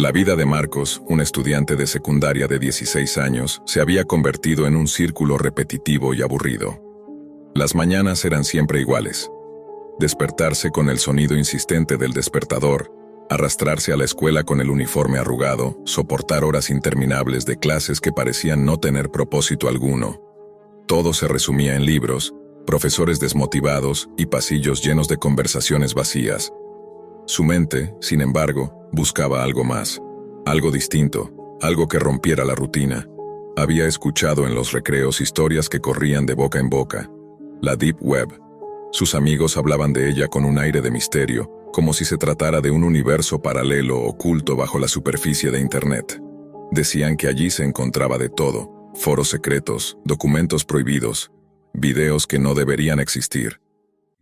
La vida de Marcos, un estudiante de secundaria de 16 años, se había convertido en un círculo repetitivo y aburrido. Las mañanas eran siempre iguales. Despertarse con el sonido insistente del despertador, arrastrarse a la escuela con el uniforme arrugado, soportar horas interminables de clases que parecían no tener propósito alguno. Todo se resumía en libros, profesores desmotivados y pasillos llenos de conversaciones vacías. Su mente, sin embargo, buscaba algo más, algo distinto, algo que rompiera la rutina. Había escuchado en los recreos historias que corrían de boca en boca. La Deep Web. Sus amigos hablaban de ella con un aire de misterio, como si se tratara de un universo paralelo oculto bajo la superficie de Internet. Decían que allí se encontraba de todo: foros secretos, documentos prohibidos, videos que no deberían existir.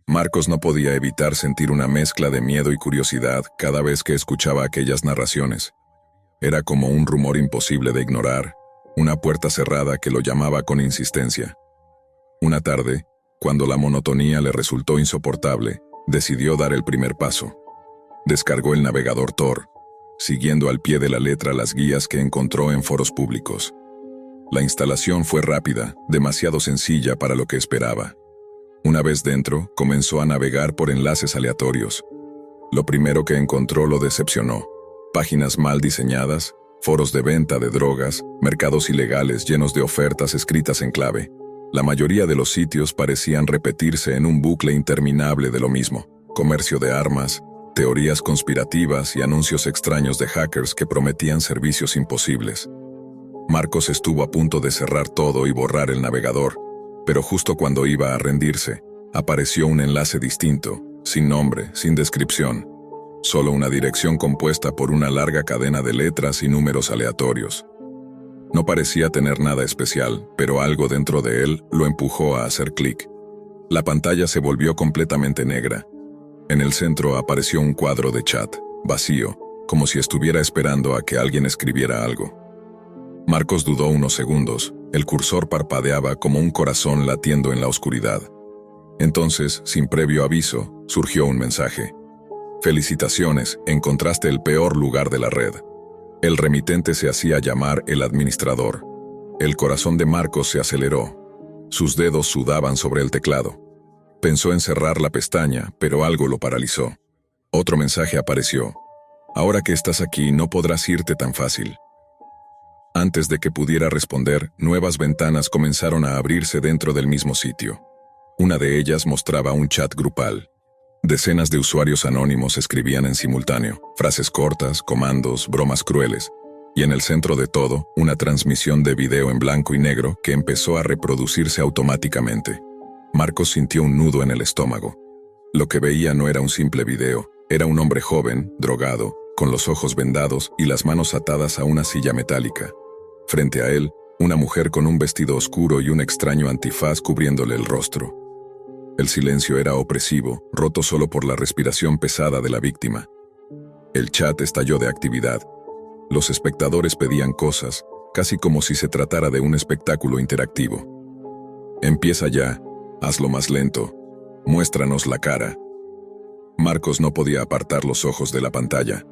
Marcos no podía evitar sentir una mezcla de miedo y curiosidad cada vez que escuchaba aquellas narraciones. Era como un rumor imposible de ignorar, una puerta cerrada que lo llamaba con insistencia. Una tarde, cuando la monotonía le resultó insoportable, decidió dar el primer paso. Descargó el navegador Tor, siguiendo al pie de la letra las guías que encontró en foros públicos. La instalación fue rápida, demasiado sencilla para lo que esperaba. Una vez dentro, comenzó a navegar por enlaces aleatorios. Lo primero que encontró lo decepcionó: páginas mal diseñadas, foros de venta de drogas, mercados ilegales llenos de ofertas escritas en clave. La mayoría de los sitios parecían repetirse en un bucle interminable de lo mismo: comercio de armas, teorías conspirativas y anuncios extraños de hackers que prometían servicios imposibles. Marcos estuvo a punto de cerrar todo y borrar el navegador, pero justo cuando iba a rendirse, apareció un enlace distinto, sin nombre, sin descripción, solo una dirección compuesta por una larga cadena de letras y números aleatorios. No parecía tener nada especial, pero algo dentro de él lo empujó a hacer clic. La pantalla se volvió completamente negra. En el centro apareció un cuadro de chat, vacío, como si estuviera esperando a que alguien escribiera algo. Marcos dudó unos segundos. El cursor parpadeaba como un corazón latiendo en la oscuridad. Entonces, sin previo aviso, surgió un mensaje: «Felicitaciones, encontraste el peor lugar de la red». El remitente se hacía llamar el administrador. El corazón de Marcos se aceleró. Sus dedos sudaban sobre el teclado. Pensó en cerrar la pestaña, pero algo lo paralizó. Otro mensaje apareció: «Ahora que estás aquí, no podrás irte tan fácil». Antes de que pudiera responder, nuevas ventanas comenzaron a abrirse dentro del mismo sitio. Una de ellas mostraba un chat grupal. Decenas de usuarios anónimos escribían en simultáneo, frases cortas, comandos, bromas crueles, y en el centro de todo, una transmisión de video en blanco y negro que empezó a reproducirse automáticamente. Marcos sintió un nudo en el estómago. Lo que veía no era un simple video, era un hombre joven, drogado, con los ojos vendados y las manos atadas a una silla metálica. Frente a él, una mujer con un vestido oscuro y un extraño antifaz cubriéndole el rostro. El silencio era opresivo, roto solo por la respiración pesada de la víctima. El chat estalló de actividad. Los espectadores pedían cosas, casi como si se tratara de un espectáculo interactivo. «Empieza ya, hazlo más lento, muéstranos la cara». Marcos no podía apartar los ojos de la pantalla.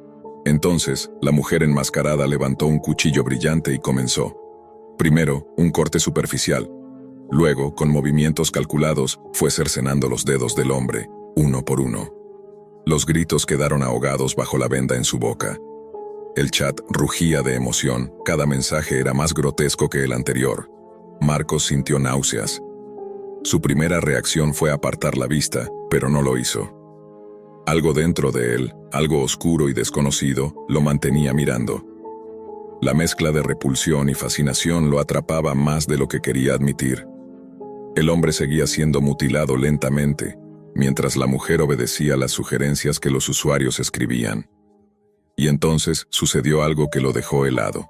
Entonces, la mujer enmascarada levantó un cuchillo brillante y comenzó. Primero, un corte superficial. Luego, con movimientos calculados, fue cercenando los dedos del hombre, uno por uno. Los gritos quedaron ahogados bajo la venda en su boca. El chat rugía de emoción, cada mensaje era más grotesco que el anterior. Marcos sintió náuseas. Su primera reacción fue apartar la vista, pero no lo hizo. Algo dentro de él, algo oscuro y desconocido, lo mantenía mirando. La mezcla de repulsión y fascinación lo atrapaba más de lo que quería admitir. El hombre seguía siendo mutilado lentamente, mientras la mujer obedecía las sugerencias que los usuarios escribían. Y entonces sucedió algo que lo dejó helado.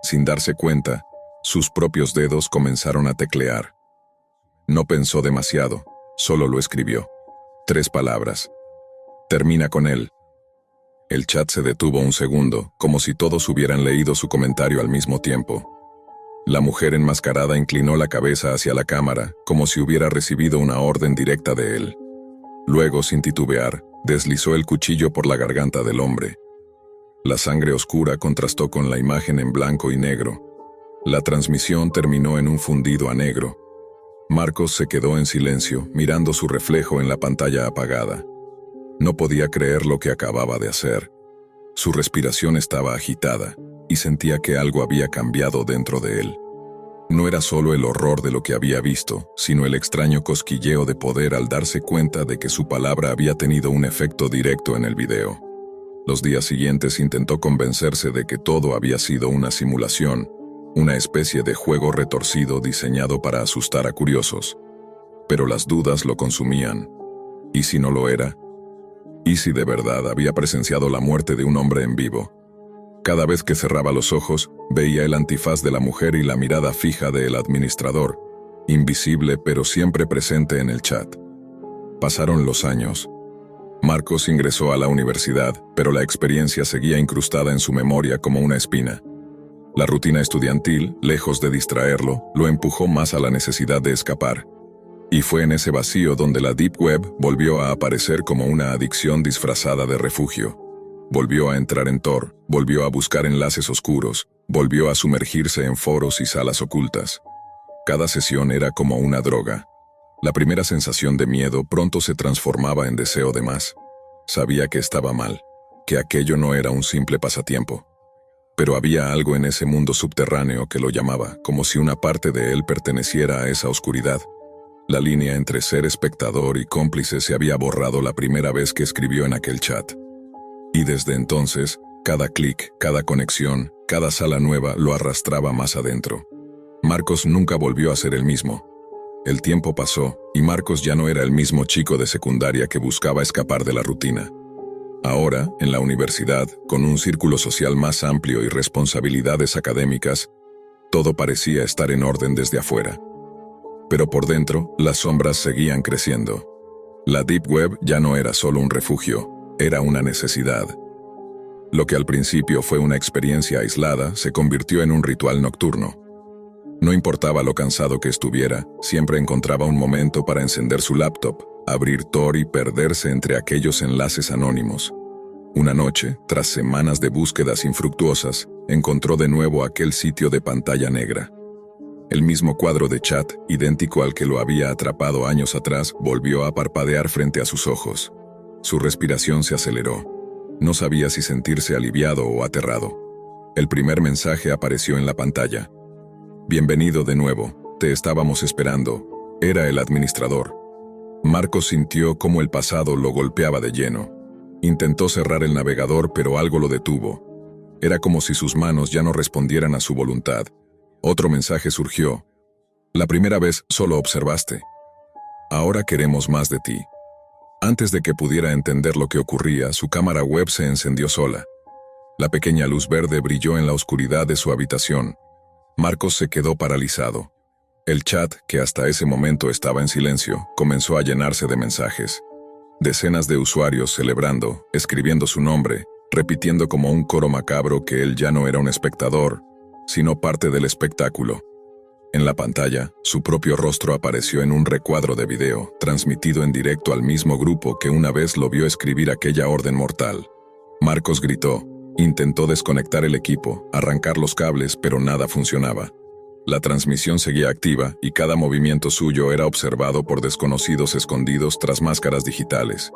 Sin darse cuenta, sus propios dedos comenzaron a teclear. No pensó demasiado, solo lo escribió. 3 palabras. «Termina con él». El chat se detuvo un segundo, como si todos hubieran leído su comentario al mismo tiempo. La mujer enmascarada inclinó la cabeza hacia la cámara, como si hubiera recibido una orden directa de él. Luego, sin titubear, deslizó el cuchillo por la garganta del hombre. La sangre oscura contrastó con la imagen en blanco y negro. La transmisión terminó en un fundido a negro. Marcos se quedó en silencio, mirando su reflejo en la pantalla apagada. No podía creer lo que acababa de hacer. Su respiración estaba agitada, y sentía que algo había cambiado dentro de él. No era solo el horror de lo que había visto, sino el extraño cosquilleo de poder al darse cuenta de que su palabra había tenido un efecto directo en el video. Los días siguientes intentó convencerse de que todo había sido una simulación, una especie de juego retorcido diseñado para asustar a curiosos. Pero las dudas lo consumían. ¿Y si no lo era? ¿Y si de verdad había presenciado la muerte de un hombre en vivo? Cada vez que cerraba los ojos, veía el antifaz de la mujer y la mirada fija del administrador, invisible pero siempre presente en el chat. Pasaron los años. Marcos ingresó a la universidad, pero la experiencia seguía incrustada en su memoria como una espina. La rutina estudiantil, lejos de distraerlo, lo empujó más a la necesidad de escapar. Y fue en ese vacío donde la Deep Web volvió a aparecer como una adicción disfrazada de refugio. Volvió a entrar en Tor, volvió a buscar enlaces oscuros, volvió a sumergirse en foros y salas ocultas. Cada sesión era como una droga. La primera sensación de miedo pronto se transformaba en deseo de más. Sabía que estaba mal, que aquello no era un simple pasatiempo. Pero había algo en ese mundo subterráneo que lo llamaba, como si una parte de él perteneciera a esa oscuridad. La línea entre ser espectador y cómplice se había borrado la primera vez que escribió en aquel chat. Y desde entonces, cada clic, cada conexión, cada sala nueva lo arrastraba más adentro. Marcos nunca volvió a ser el mismo. El tiempo pasó, y Marcos ya no era el mismo chico de secundaria que buscaba escapar de la rutina. Ahora, en la universidad, con un círculo social más amplio y responsabilidades académicas, todo parecía estar en orden desde afuera. Pero por dentro, las sombras seguían creciendo. La Deep Web ya no era solo un refugio, era una necesidad. Lo que al principio fue una experiencia aislada se convirtió en un ritual nocturno. No importaba lo cansado que estuviera, siempre encontraba un momento para encender su laptop, abrir Tor y perderse entre aquellos enlaces anónimos. Una noche, tras semanas de búsquedas infructuosas, encontró de nuevo aquel sitio de pantalla negra. El mismo cuadro de chat, idéntico al que lo había atrapado años atrás, volvió a parpadear frente a sus ojos. Su respiración se aceleró. No sabía si sentirse aliviado o aterrado. El primer mensaje apareció en la pantalla. «Bienvenido de nuevo, te estábamos esperando». Era el administrador. Marcos sintió cómo el pasado lo golpeaba de lleno. Intentó cerrar el navegador, pero algo lo detuvo. Era como si sus manos ya no respondieran a su voluntad. Otro mensaje surgió. «La primera vez solo observaste. Ahora queremos más de ti». Antes de que pudiera entender lo que ocurría, su cámara web se encendió sola. La pequeña luz verde brilló en la oscuridad de su habitación. Marcos se quedó paralizado. El chat, que hasta ese momento estaba en silencio, comenzó a llenarse de mensajes. Decenas de usuarios celebrando, escribiendo su nombre, repitiendo como un coro macabro que él ya no era un espectador, sino parte del espectáculo. En la pantalla, su propio rostro apareció en un recuadro de video, transmitido en directo al mismo grupo que una vez lo vio escribir aquella orden mortal. Marcos gritó, intentó desconectar el equipo, arrancar los cables, pero nada funcionaba. La transmisión seguía activa y cada movimiento suyo era observado por desconocidos escondidos tras máscaras digitales.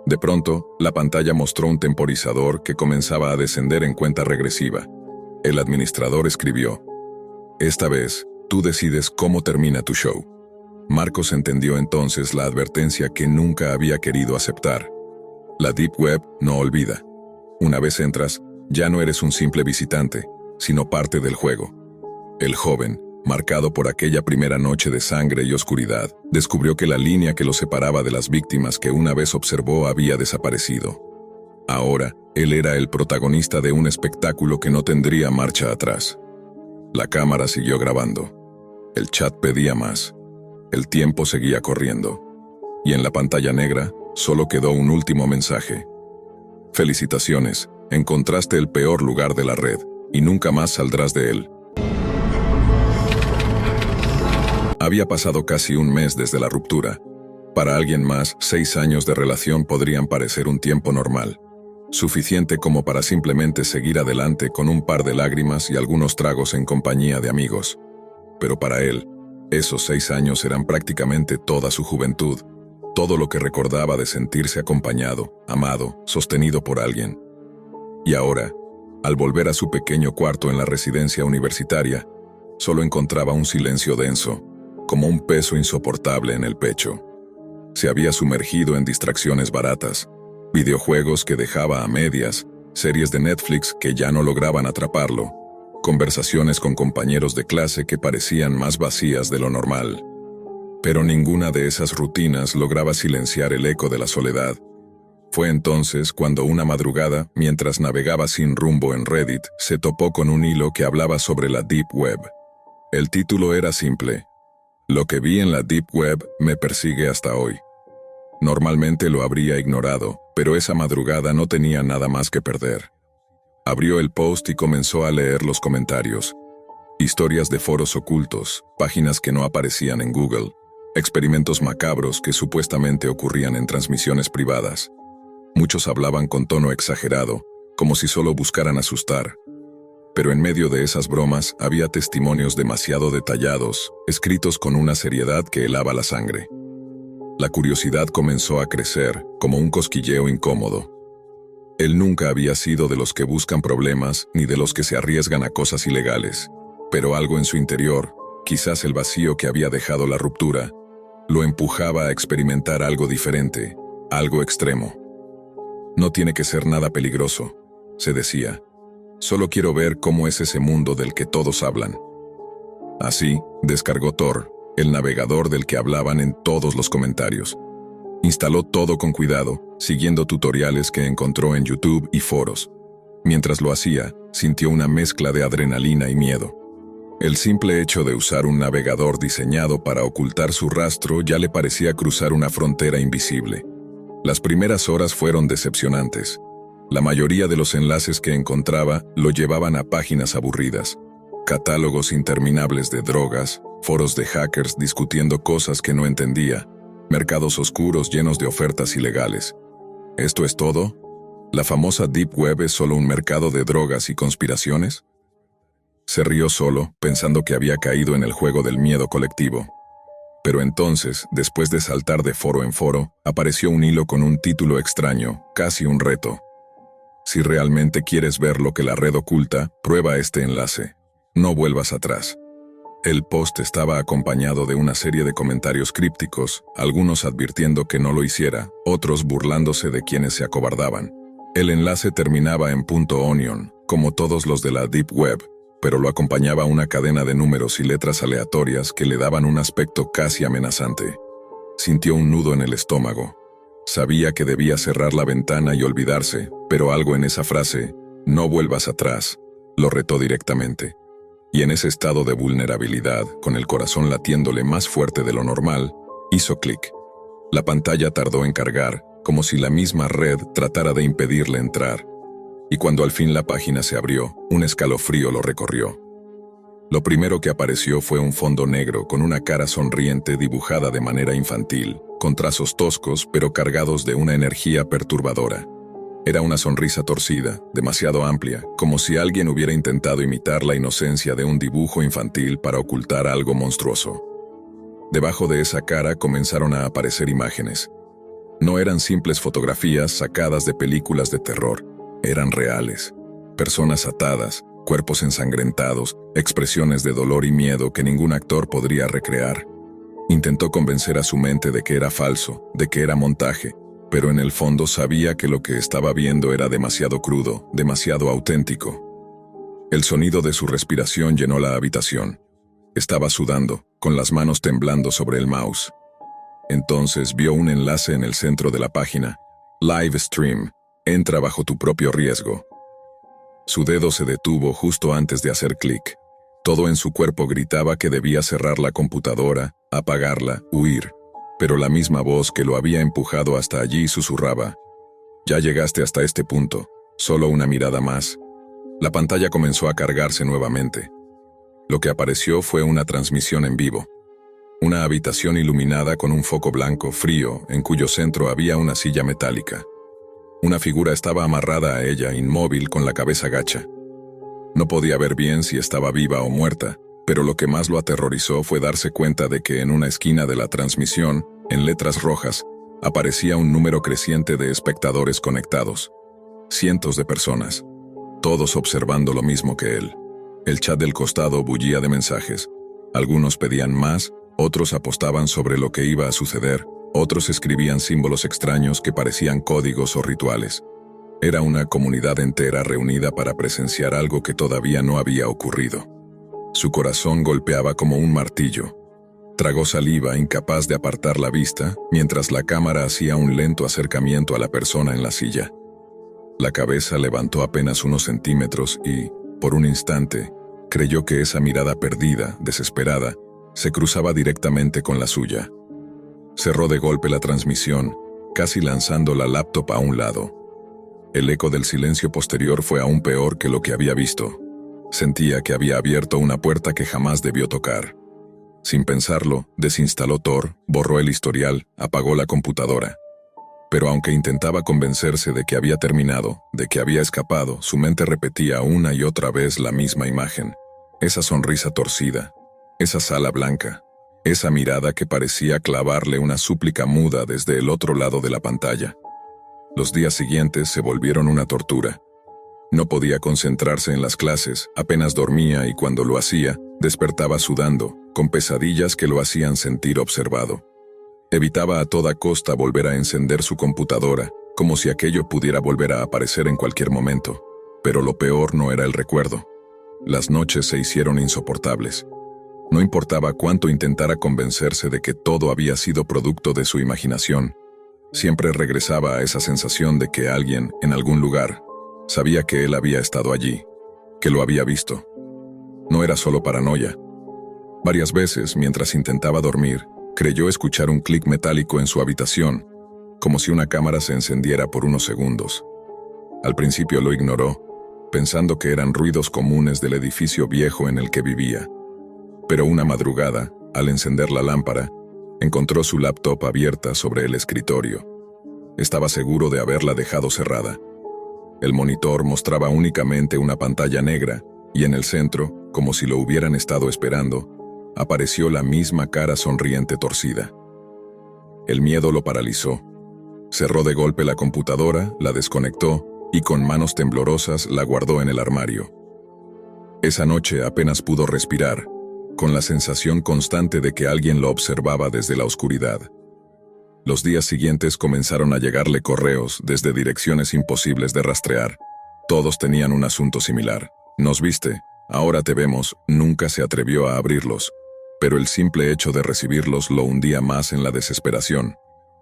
De pronto, la pantalla mostró un temporizador que comenzaba a descender en cuenta regresiva. El administrador escribió, «Esta vez, tú decides cómo termina tu show». Marcos entendió entonces la advertencia que nunca había querido aceptar. La Deep Web no olvida. Una vez entras, ya no eres un simple visitante, sino parte del juego. El joven, marcado por aquella primera noche de sangre y oscuridad, descubrió que la línea que lo separaba de las víctimas que una vez observó había desaparecido. Ahora, él era el protagonista de un espectáculo que no tendría marcha atrás. La cámara siguió grabando. El chat pedía más. El tiempo seguía corriendo. Y en la pantalla negra, solo quedó un último mensaje. «Felicitaciones, encontraste el peor lugar de la red, y nunca más saldrás de él». Había pasado casi un mes desde la ruptura. Para alguien más, 6 años de relación podrían parecer un tiempo normal. suficiente como para simplemente seguir adelante con un par de lágrimas y algunos tragos en compañía de amigos. Pero para él, esos 6 años eran prácticamente toda su juventud, todo lo que recordaba de sentirse acompañado, amado, sostenido por alguien. Y ahora, al volver a su pequeño cuarto en la residencia universitaria, solo encontraba un silencio denso, como un peso insoportable en el pecho. Se había sumergido en distracciones baratas, videojuegos que dejaba a medias, series de Netflix que ya no lograban atraparlo, conversaciones con compañeros de clase que parecían más vacías de lo normal. Pero ninguna de esas rutinas lograba silenciar el eco de la soledad. Fue entonces cuando una madrugada, mientras navegaba sin rumbo en Reddit, se topó con un hilo que hablaba sobre la Deep Web. El título era simple: "Lo que vi en la Deep Web me persigue hasta hoy". Normalmente lo habría ignorado, pero esa madrugada no tenía nada más que perder. Abrió el post y comenzó a leer los comentarios. Historias de foros ocultos, páginas que no aparecían en Google, experimentos macabros que supuestamente ocurrían en transmisiones privadas. Muchos hablaban con tono exagerado, como si solo buscaran asustar. Pero en medio de esas bromas había testimonios demasiado detallados, escritos con una seriedad que helaba la sangre. La curiosidad comenzó a crecer, como un cosquilleo incómodo. Él nunca había sido de los que buscan problemas ni de los que se arriesgan a cosas ilegales, pero algo en su interior, quizás el vacío que había dejado la ruptura, lo empujaba a experimentar algo diferente, algo extremo. No tiene que ser nada peligroso, se decía. Solo quiero ver cómo es ese mundo del que todos hablan. Así, descargó Tor, el navegador del que hablaban en todos los comentarios. Instaló todo con cuidado, siguiendo tutoriales que encontró en YouTube y foros. Mientras lo hacía, sintió una mezcla de adrenalina y miedo. El simple hecho de usar un navegador diseñado para ocultar su rastro ya le parecía cruzar una frontera invisible. Las primeras horas fueron decepcionantes. La mayoría de los enlaces que encontraba lo llevaban a páginas aburridas, catálogos interminables de drogas, foros de hackers discutiendo cosas que no entendía, mercados oscuros llenos de ofertas ilegales. ¿Esto es todo? ¿La famosa Deep Web es solo un mercado de drogas y conspiraciones? Se rió solo, pensando que había caído en el juego del miedo colectivo. Pero entonces, después de saltar de foro en foro, apareció un hilo con un título extraño, casi un reto. Si realmente quieres ver lo que la red oculta, prueba este enlace. No vuelvas atrás. El post estaba acompañado de una serie de comentarios crípticos, algunos advirtiendo que no lo hiciera, otros burlándose de quienes se acobardaban. El enlace terminaba en .onion, como todos los de la Deep Web, pero lo acompañaba una cadena de números y letras aleatorias que le daban un aspecto casi amenazante. Sintió un nudo en el estómago. Sabía que debía cerrar la ventana y olvidarse, pero algo en esa frase, "no vuelvas atrás", lo retó directamente. Y en ese estado de vulnerabilidad, con el corazón latiéndole más fuerte de lo normal, hizo clic. La pantalla tardó en cargar, como si la misma red tratara de impedirle entrar. Y cuando al fin la página se abrió, un escalofrío lo recorrió. Lo primero que apareció fue un fondo negro con una cara sonriente dibujada de manera infantil, con trazos toscos pero cargados de una energía perturbadora. Era una sonrisa torcida, demasiado amplia, como si alguien hubiera intentado imitar la inocencia de un dibujo infantil para ocultar algo monstruoso. Debajo de esa cara comenzaron a aparecer imágenes. No eran simples fotografías sacadas de películas de terror, eran reales. Personas atadas, cuerpos ensangrentados, expresiones de dolor y miedo que ningún actor podría recrear. Intentó convencer a su mente de que era falso, de que era montaje, pero en el fondo sabía que lo que estaba viendo era demasiado crudo, demasiado auténtico. El sonido de su respiración llenó la habitación. Estaba sudando, con las manos temblando sobre el mouse. Entonces vio un enlace en el centro de la página. Live Stream. Entra bajo tu propio riesgo. Su dedo se detuvo justo antes de hacer clic. Todo en su cuerpo gritaba que debía cerrar la computadora, apagarla, huir. Pero la misma voz que lo había empujado hasta allí susurraba: "Ya llegaste hasta este punto, solo una mirada más". La pantalla comenzó a cargarse nuevamente. Lo que apareció fue una transmisión en vivo. Una habitación iluminada con un foco blanco frío en cuyo centro había una silla metálica. Una figura estaba amarrada a ella, inmóvil, con la cabeza gacha. No podía ver bien si estaba viva o muerta, pero lo que más lo aterrorizó fue darse cuenta de que en una esquina de la transmisión, en letras rojas, aparecía un número creciente de espectadores conectados. Cientos de personas, todos observando lo mismo que él. El chat del costado bullía de mensajes. Algunos pedían más, otros apostaban sobre lo que iba a suceder, otros escribían símbolos extraños que parecían códigos o rituales. Era una comunidad entera reunida para presenciar algo que todavía no había ocurrido. Su corazón golpeaba como un martillo. Tragó saliva, incapaz de apartar la vista, mientras la cámara hacía un lento acercamiento a la persona en la silla. La cabeza levantó apenas unos centímetros y, por un instante, creyó que esa mirada perdida, desesperada, se cruzaba directamente con la suya. Cerró de golpe la transmisión, casi lanzando la laptop a un lado. El eco del silencio posterior fue aún peor que lo que había visto. Sentía que había abierto una puerta que jamás debió tocar. Sin pensarlo, desinstaló Tor, borró el historial, apagó la computadora. Pero aunque intentaba convencerse de que había terminado, de que había escapado, su mente repetía una y otra vez la misma imagen. Esa sonrisa torcida, esa sala blanca, esa mirada que parecía clavarle una súplica muda desde el otro lado de la pantalla. Los días siguientes se volvieron una tortura. No podía concentrarse en las clases, apenas dormía y cuando lo hacía, despertaba sudando, con pesadillas que lo hacían sentir observado. Evitaba a toda costa volver a encender su computadora, como si aquello pudiera volver a aparecer en cualquier momento. Pero lo peor no era el recuerdo. Las noches se hicieron insoportables. No importaba cuánto intentara convencerse de que todo había sido producto de su imaginación. Siempre regresaba a esa sensación de que alguien, en algún lugar, sabía que él había estado allí, que lo había visto. No era solo paranoia. Varias veces, mientras intentaba dormir, creyó escuchar un clic metálico en su habitación, como si una cámara se encendiera por unos segundos. Al principio lo ignoró, pensando que eran ruidos comunes del edificio viejo en el que vivía. Pero una madrugada, al encender la lámpara, encontró su laptop abierta sobre el escritorio. Estaba seguro de haberla dejado cerrada. El monitor mostraba únicamente una pantalla negra, y en el centro, como si lo hubieran estado esperando, apareció la misma cara sonriente torcida. El miedo lo paralizó. Cerró de golpe la computadora, la desconectó y con manos temblorosas la guardó en el armario. Esa noche apenas pudo respirar, con la sensación constante de que alguien lo observaba desde la oscuridad. Los días siguientes comenzaron a llegarle correos desde direcciones imposibles de rastrear. Todos tenían un asunto similar. «Nos viste, ahora te vemos», nunca se atrevió a abrirlos, pero el simple hecho de recibirlos lo hundía más en la desesperación.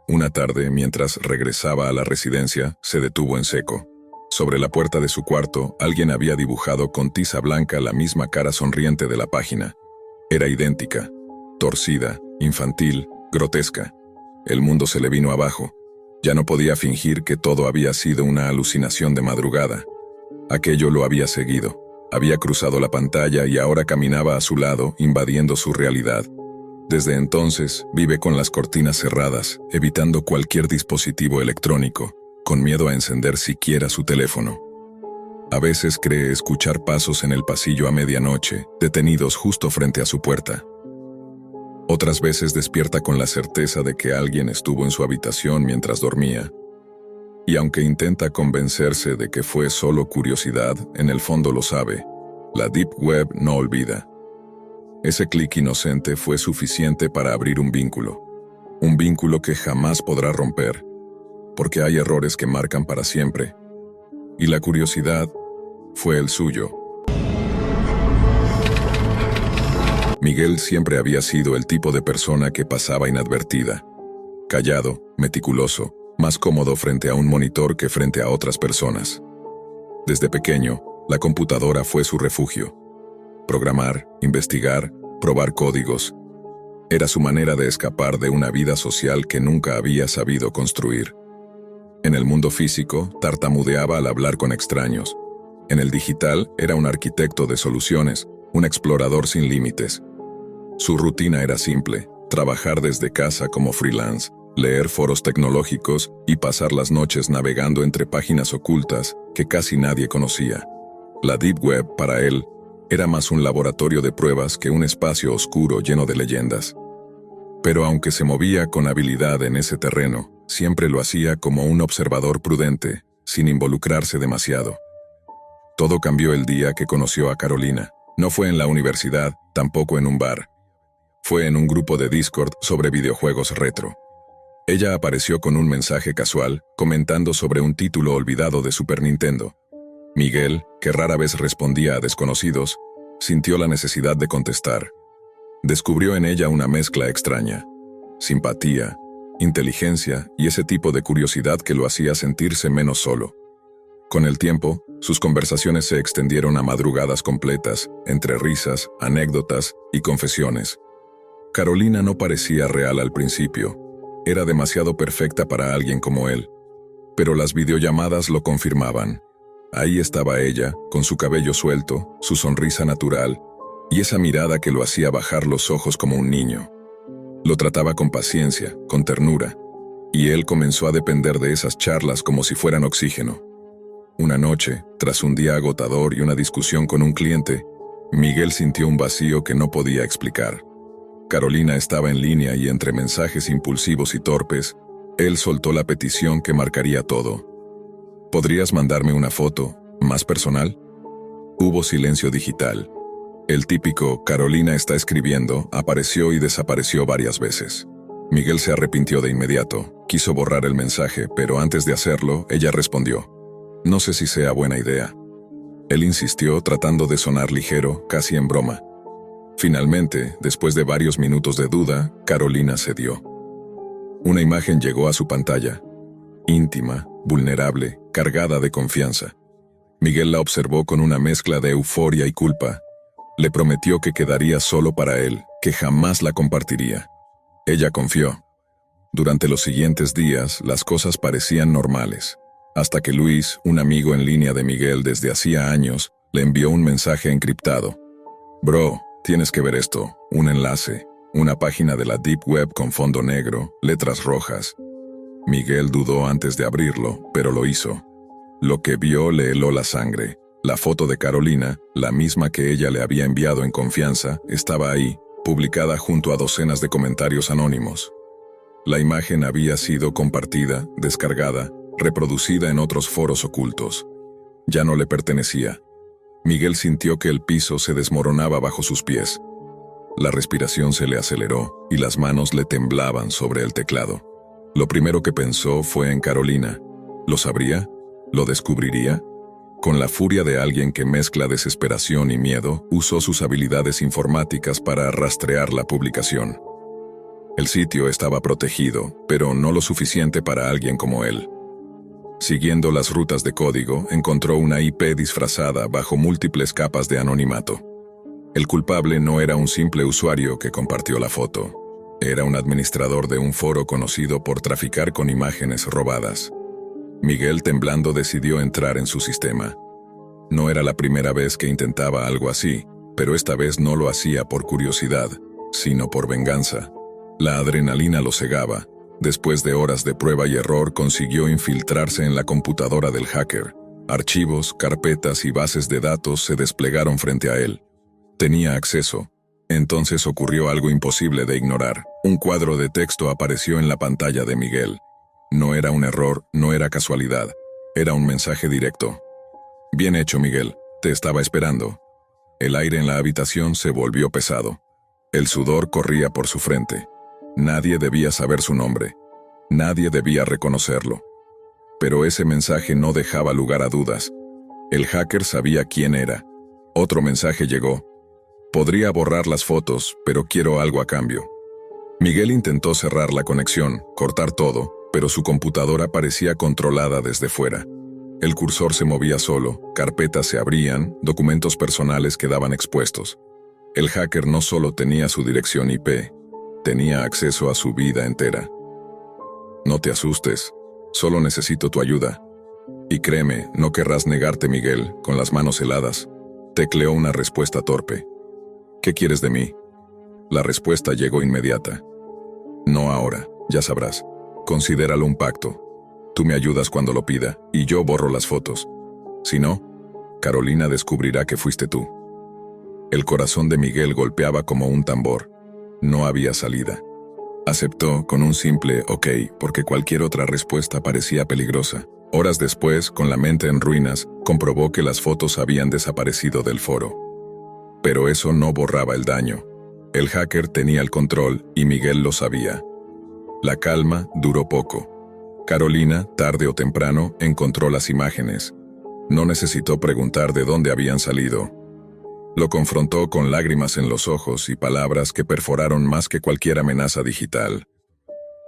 Una tarde, mientras regresaba a la residencia, se detuvo en seco. Sobre la puerta de su cuarto, alguien había dibujado con tiza blanca la misma cara sonriente de la página. Era idéntica, torcida, infantil, grotesca. El mundo se le vino abajo. Ya no podía fingir que todo había sido una alucinación de madrugada. Aquello lo había seguido. Había cruzado la pantalla y ahora caminaba a su lado, invadiendo su realidad. Desde entonces, vive con las cortinas cerradas, evitando cualquier dispositivo electrónico, con miedo a encender siquiera su teléfono. A veces cree escuchar pasos en el pasillo a medianoche, detenidos justo frente a su puerta. Otras veces despierta con la certeza de que alguien estuvo en su habitación mientras dormía. Y aunque intenta convencerse de que fue solo curiosidad, en el fondo lo sabe. La Deep Web no olvida. Ese clic inocente fue suficiente para abrir un vínculo que jamás podrá romper, porque hay errores que marcan para siempre. Y la curiosidad fue el suyo. Miguel siempre había sido el tipo de persona que pasaba inadvertida. Callado, meticuloso, más cómodo frente a un monitor que frente a otras personas. Desde pequeño, la computadora fue su refugio. Programar, investigar, probar códigos. Era su manera de escapar de una vida social que nunca había sabido construir. En el mundo físico, tartamudeaba al hablar con extraños. En el digital, era un arquitecto de soluciones, un explorador sin límites. Su rutina era simple, trabajar desde casa como freelance, leer foros tecnológicos y pasar las noches navegando entre páginas ocultas que casi nadie conocía. La Deep Web, para él, era más un laboratorio de pruebas que un espacio oscuro lleno de leyendas. Pero aunque se movía con habilidad en ese terreno, siempre lo hacía como un observador prudente, sin involucrarse demasiado. Todo cambió el día que conoció a Carolina. No fue en la universidad, tampoco en un bar. Fue en un grupo de Discord sobre videojuegos retro. Ella apareció con un mensaje casual, comentando sobre un título olvidado de Super Nintendo. Miguel, que rara vez respondía a desconocidos, sintió la necesidad de contestar. Descubrió en ella una mezcla extraña: simpatía, inteligencia y ese tipo de curiosidad que lo hacía sentirse menos solo. Con el tiempo, sus conversaciones se extendieron a madrugadas completas, entre risas, anécdotas y confesiones. Carolina no parecía real al principio. Era demasiado perfecta para alguien como él. Pero las videollamadas lo confirmaban. Ahí estaba ella, con su cabello suelto, su sonrisa natural, y esa mirada que lo hacía bajar los ojos como un niño. Lo trataba con paciencia, con ternura, y él comenzó a depender de esas charlas como si fueran oxígeno. Una noche, tras un día agotador y una discusión con un cliente, Miguel sintió un vacío que no podía explicar. Carolina estaba en línea y entre mensajes impulsivos y torpes, él soltó la petición que marcaría todo. ¿Podrías mandarme una foto, más personal? Hubo silencio digital. El típico «Carolina está escribiendo» apareció y desapareció varias veces. Miguel se arrepintió de inmediato, quiso borrar el mensaje, pero antes de hacerlo, ella respondió: «No sé si sea buena idea». Él insistió, tratando de sonar ligero, casi en broma. Finalmente, después de varios minutos de duda, Carolina cedió. Una imagen llegó a su pantalla, íntima, vulnerable, cargada de confianza. Miguel la observó con una mezcla de euforia y culpa. Le prometió que quedaría solo para él, que jamás la compartiría. Ella confió. Durante los siguientes días, las cosas parecían normales, hasta que Luis, un amigo en línea de Miguel desde hacía años, le envió un mensaje encriptado. «Bro, tienes que ver esto, un enlace, una página de la Deep Web con fondo negro, letras rojas». Miguel dudó antes de abrirlo, pero lo hizo. Lo que vio le heló la sangre. La foto de Carolina, la misma que ella le había enviado en confianza, estaba ahí, publicada junto a docenas de comentarios anónimos. La imagen había sido compartida, descargada, reproducida en otros foros ocultos. Ya no le pertenecía. Miguel sintió que el piso se desmoronaba bajo sus pies. La respiración se le aceleró y las manos le temblaban sobre el teclado. Lo primero que pensó fue en Carolina. ¿Lo sabría? ¿Lo descubriría? Con la furia de alguien que mezcla desesperación y miedo, usó sus habilidades informáticas para rastrear la publicación. El sitio estaba protegido, pero no lo suficiente para alguien como él. Siguiendo las rutas de código, encontró una IP disfrazada bajo múltiples capas de anonimato. El culpable no era un simple usuario que compartió la foto. Era un administrador de un foro conocido por traficar con imágenes robadas. Miguel, temblando, decidió entrar en su sistema. No era la primera vez que intentaba algo así, pero esta vez no lo hacía por curiosidad, sino por venganza. La adrenalina lo cegaba. Después de horas de prueba y error, consiguió infiltrarse en la computadora del hacker. Archivos, carpetas y bases de datos se desplegaron frente a él. Tenía acceso. Entonces ocurrió algo imposible de ignorar. Un cuadro de texto apareció en la pantalla de Miguel. No era un error, no era casualidad. Era un mensaje directo. «Bien hecho, Miguel. Te estaba esperando». El aire en la habitación se volvió pesado. El sudor corría por su frente. Nadie debía saber su nombre. Nadie debía reconocerlo. Pero ese mensaje no dejaba lugar a dudas. El hacker sabía quién era. Otro mensaje llegó. «Podría borrar las fotos, pero quiero algo a cambio». Miguel intentó cerrar la conexión, cortar todo, pero su computadora parecía controlada desde fuera. El cursor se movía solo, carpetas se abrían, documentos personales quedaban expuestos. El hacker no solo tenía su dirección IP, tenía acceso a su vida entera. «No te asustes, solo necesito tu ayuda. Y créeme, no querrás negarte, Miguel», con las manos heladas. Tecleó una respuesta torpe. «¿Qué quieres de mí?» La respuesta llegó inmediata. «No ahora, ya sabrás. considéralo un pacto. Tú me ayudas cuando lo pida, y yo borro las fotos. Si no, Carolina descubrirá que fuiste tú. El corazón de Miguel golpeaba como un tambor. No había salida. Aceptó con un simple ok, porque cualquier otra respuesta parecía peligrosa. Horas después, con la mente en ruinas, comprobó que las fotos habían desaparecido del foro. Pero eso no borraba el daño. El hacker tenía el control y Miguel lo sabía. La calma duró poco. Carolina, tarde o temprano, encontró las imágenes. No necesitó preguntar de dónde habían salido. Lo confrontó con lágrimas en los ojos y palabras que perforaron más que cualquier amenaza digital.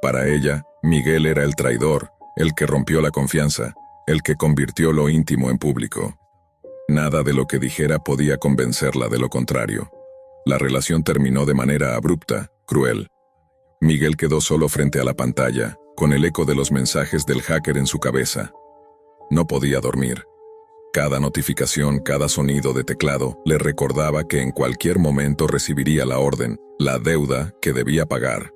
Para ella, Miguel era el traidor, el que rompió la confianza, el que convirtió lo íntimo en público. Nada de lo que dijera podía convencerla de lo contrario. La relación terminó de manera abrupta, cruel. Miguel quedó solo frente a la pantalla, con el eco de los mensajes del hacker en su cabeza. No podía dormir. Cada notificación, cada sonido de teclado le recordaba que en cualquier momento recibiría la orden, la deuda que debía pagar.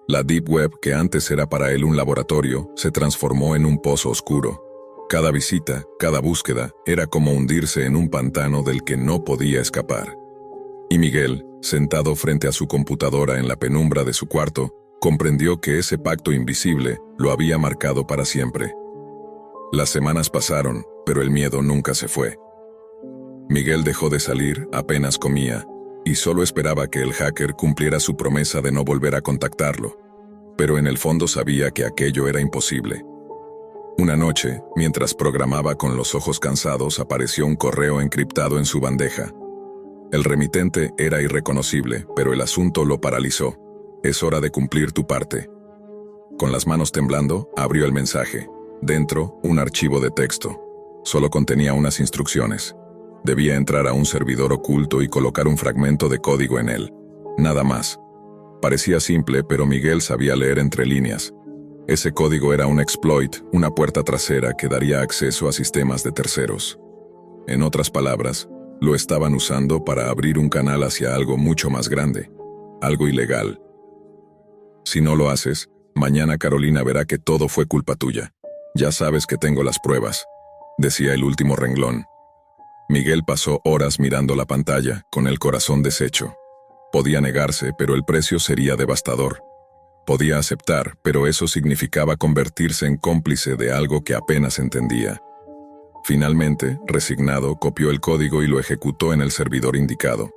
La Deep Web, que antes era para él un laboratorio, se transformó en un pozo oscuro. Cada visita, cada búsqueda, era como hundirse en un pantano del que no podía escapar. Y Miguel, sentado frente a su computadora en la penumbra de su cuarto, comprendió que ese pacto invisible lo había marcado para siempre. Las semanas pasaron, pero el miedo nunca se fue. Miguel dejó de salir, apenas comía, y solo esperaba que el hacker cumpliera su promesa de no volver a contactarlo. Pero en el fondo sabía que aquello era imposible. Una noche, mientras programaba con los ojos cansados, apareció un correo encriptado en su bandeja. El remitente era irreconocible, pero el asunto lo paralizó. Es hora de cumplir tu parte. Con las manos temblando, abrió el mensaje. Dentro, un archivo de texto. Solo contenía unas instrucciones. Debía entrar a un servidor oculto y colocar un fragmento de código en él. Nada más. Parecía simple, pero Miguel sabía leer entre líneas. Ese código era un exploit, una puerta trasera que daría acceso a sistemas de terceros. En otras palabras, lo estaban usando para abrir un canal hacia algo mucho más grande, algo ilegal. Si no lo haces, mañana Carolina verá que todo fue culpa tuya. Ya sabes que tengo las pruebas, decía el último renglón. Miguel pasó horas mirando la pantalla, con el corazón deshecho. Podía negarse, pero el precio sería devastador. Podía aceptar, pero eso significaba convertirse en cómplice de algo que apenas entendía. Finalmente, resignado, copió el código y lo ejecutó en el servidor indicado.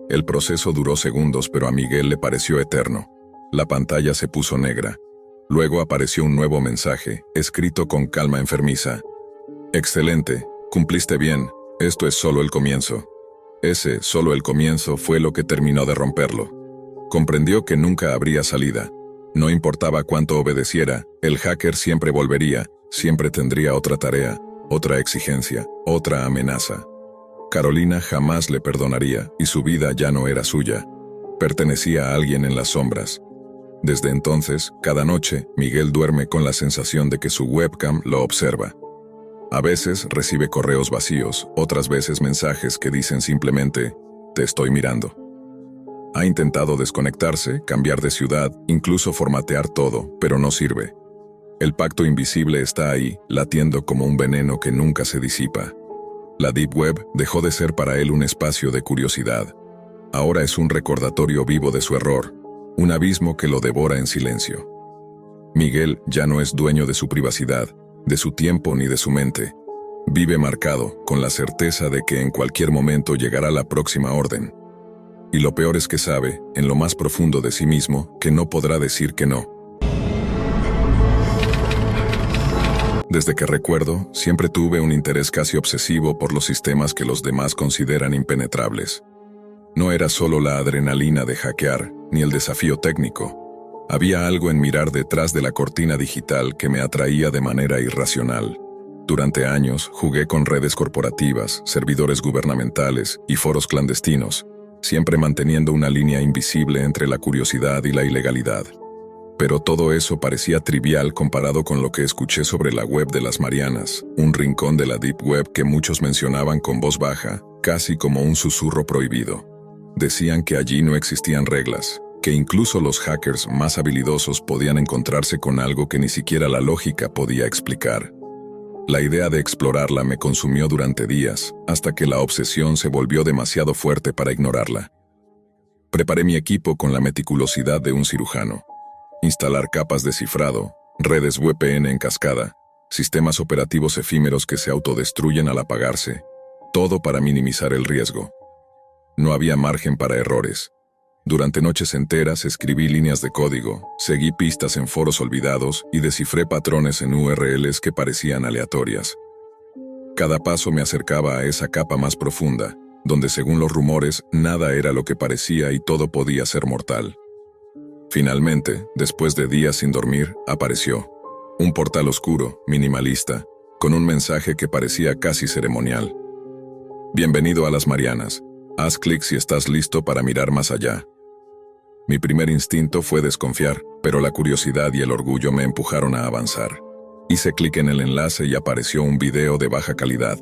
El proceso duró segundos, pero a Miguel le pareció eterno. La pantalla se puso negra. Luego apareció un nuevo mensaje, escrito con calma enfermiza. Excelente, cumpliste bien, esto es solo el comienzo. Ese, solo el comienzo, fue lo que terminó de romperlo. Comprendió que nunca habría salida. No importaba cuánto obedeciera, el hacker siempre volvería, siempre tendría otra tarea, otra exigencia, otra amenaza. Carolina jamás le perdonaría, y su vida ya no era suya. Pertenecía a alguien en las sombras. Desde entonces, cada noche, Miguel duerme con la sensación de que su webcam lo observa. A veces recibe correos vacíos, otras veces mensajes que dicen simplemente, te estoy mirando. Ha intentado desconectarse, cambiar de ciudad, incluso formatear todo, pero no sirve. El pacto invisible está ahí, latiendo como un veneno que nunca se disipa. La Deep Web dejó de ser para él un espacio de curiosidad. Ahora es un recordatorio vivo de su error, un abismo que lo devora en silencio. Miguel ya no es dueño de su privacidad, de su tiempo ni de su mente. Vive marcado, con la certeza de que en cualquier momento llegará la próxima orden. Y lo peor es que sabe, en lo más profundo de sí mismo, que no podrá decir que no. Desde que recuerdo, siempre tuve un interés casi obsesivo por los sistemas que los demás consideran impenetrables. No era solo la adrenalina de hackear, ni el desafío técnico. Había algo en mirar detrás de la cortina digital que me atraía de manera irracional. Durante años, jugué con redes corporativas, servidores gubernamentales y foros clandestinos, siempre manteniendo una línea invisible entre la curiosidad y la ilegalidad. Pero todo eso parecía trivial comparado con lo que escuché sobre la web de las Marianas, un rincón de la Deep Web que muchos mencionaban con voz baja, casi como un susurro prohibido. Decían que allí no existían reglas, que incluso los hackers más habilidosos podían encontrarse con algo que ni siquiera la lógica podía explicar. La idea de explorarla me consumió durante días, hasta que la obsesión se volvió demasiado fuerte para ignorarla. Preparé mi equipo con la meticulosidad de un cirujano. Instalar capas de cifrado, redes VPN en cascada, sistemas operativos efímeros que se autodestruyen al apagarse, todo para minimizar el riesgo. No había margen para errores. Durante noches enteras escribí líneas de código, seguí pistas en foros olvidados y descifré patrones en URLs que parecían aleatorias. Cada paso me acercaba a esa capa más profunda, donde según los rumores nada era lo que parecía y todo podía ser mortal. Finalmente, después de días sin dormir, apareció. Un portal oscuro, minimalista, con un mensaje que parecía casi ceremonial. Bienvenido a las Marianas. Haz clic si estás listo para mirar más allá. Mi primer instinto fue desconfiar, pero la curiosidad y el orgullo me empujaron a avanzar. Hice clic en el enlace y apareció un video de baja calidad.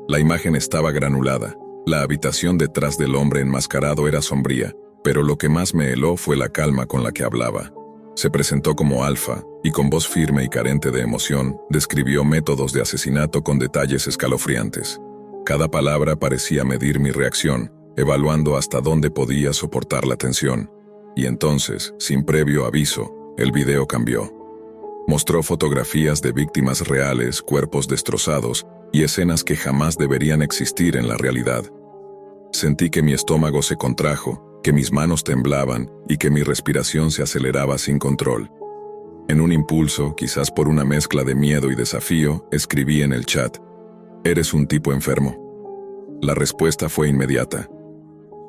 La imagen estaba granulada. La habitación detrás del hombre enmascarado era sombría, pero lo que más me heló fue la calma con la que hablaba. Se presentó como Alfa, y con voz firme y carente de emoción, describió métodos de asesinato con detalles escalofriantes. Cada palabra parecía medir mi reacción, evaluando hasta dónde podía soportar la tensión. Y entonces, sin previo aviso, el video cambió. Mostró fotografías de víctimas reales, cuerpos destrozados y escenas que jamás deberían existir en la realidad. Sentí que mi estómago se contrajo, que mis manos temblaban y que mi respiración se aceleraba sin control. En un impulso, quizás por una mezcla de miedo y desafío, escribí en el chat: «¿Eres un tipo enfermo?». La respuesta fue inmediata.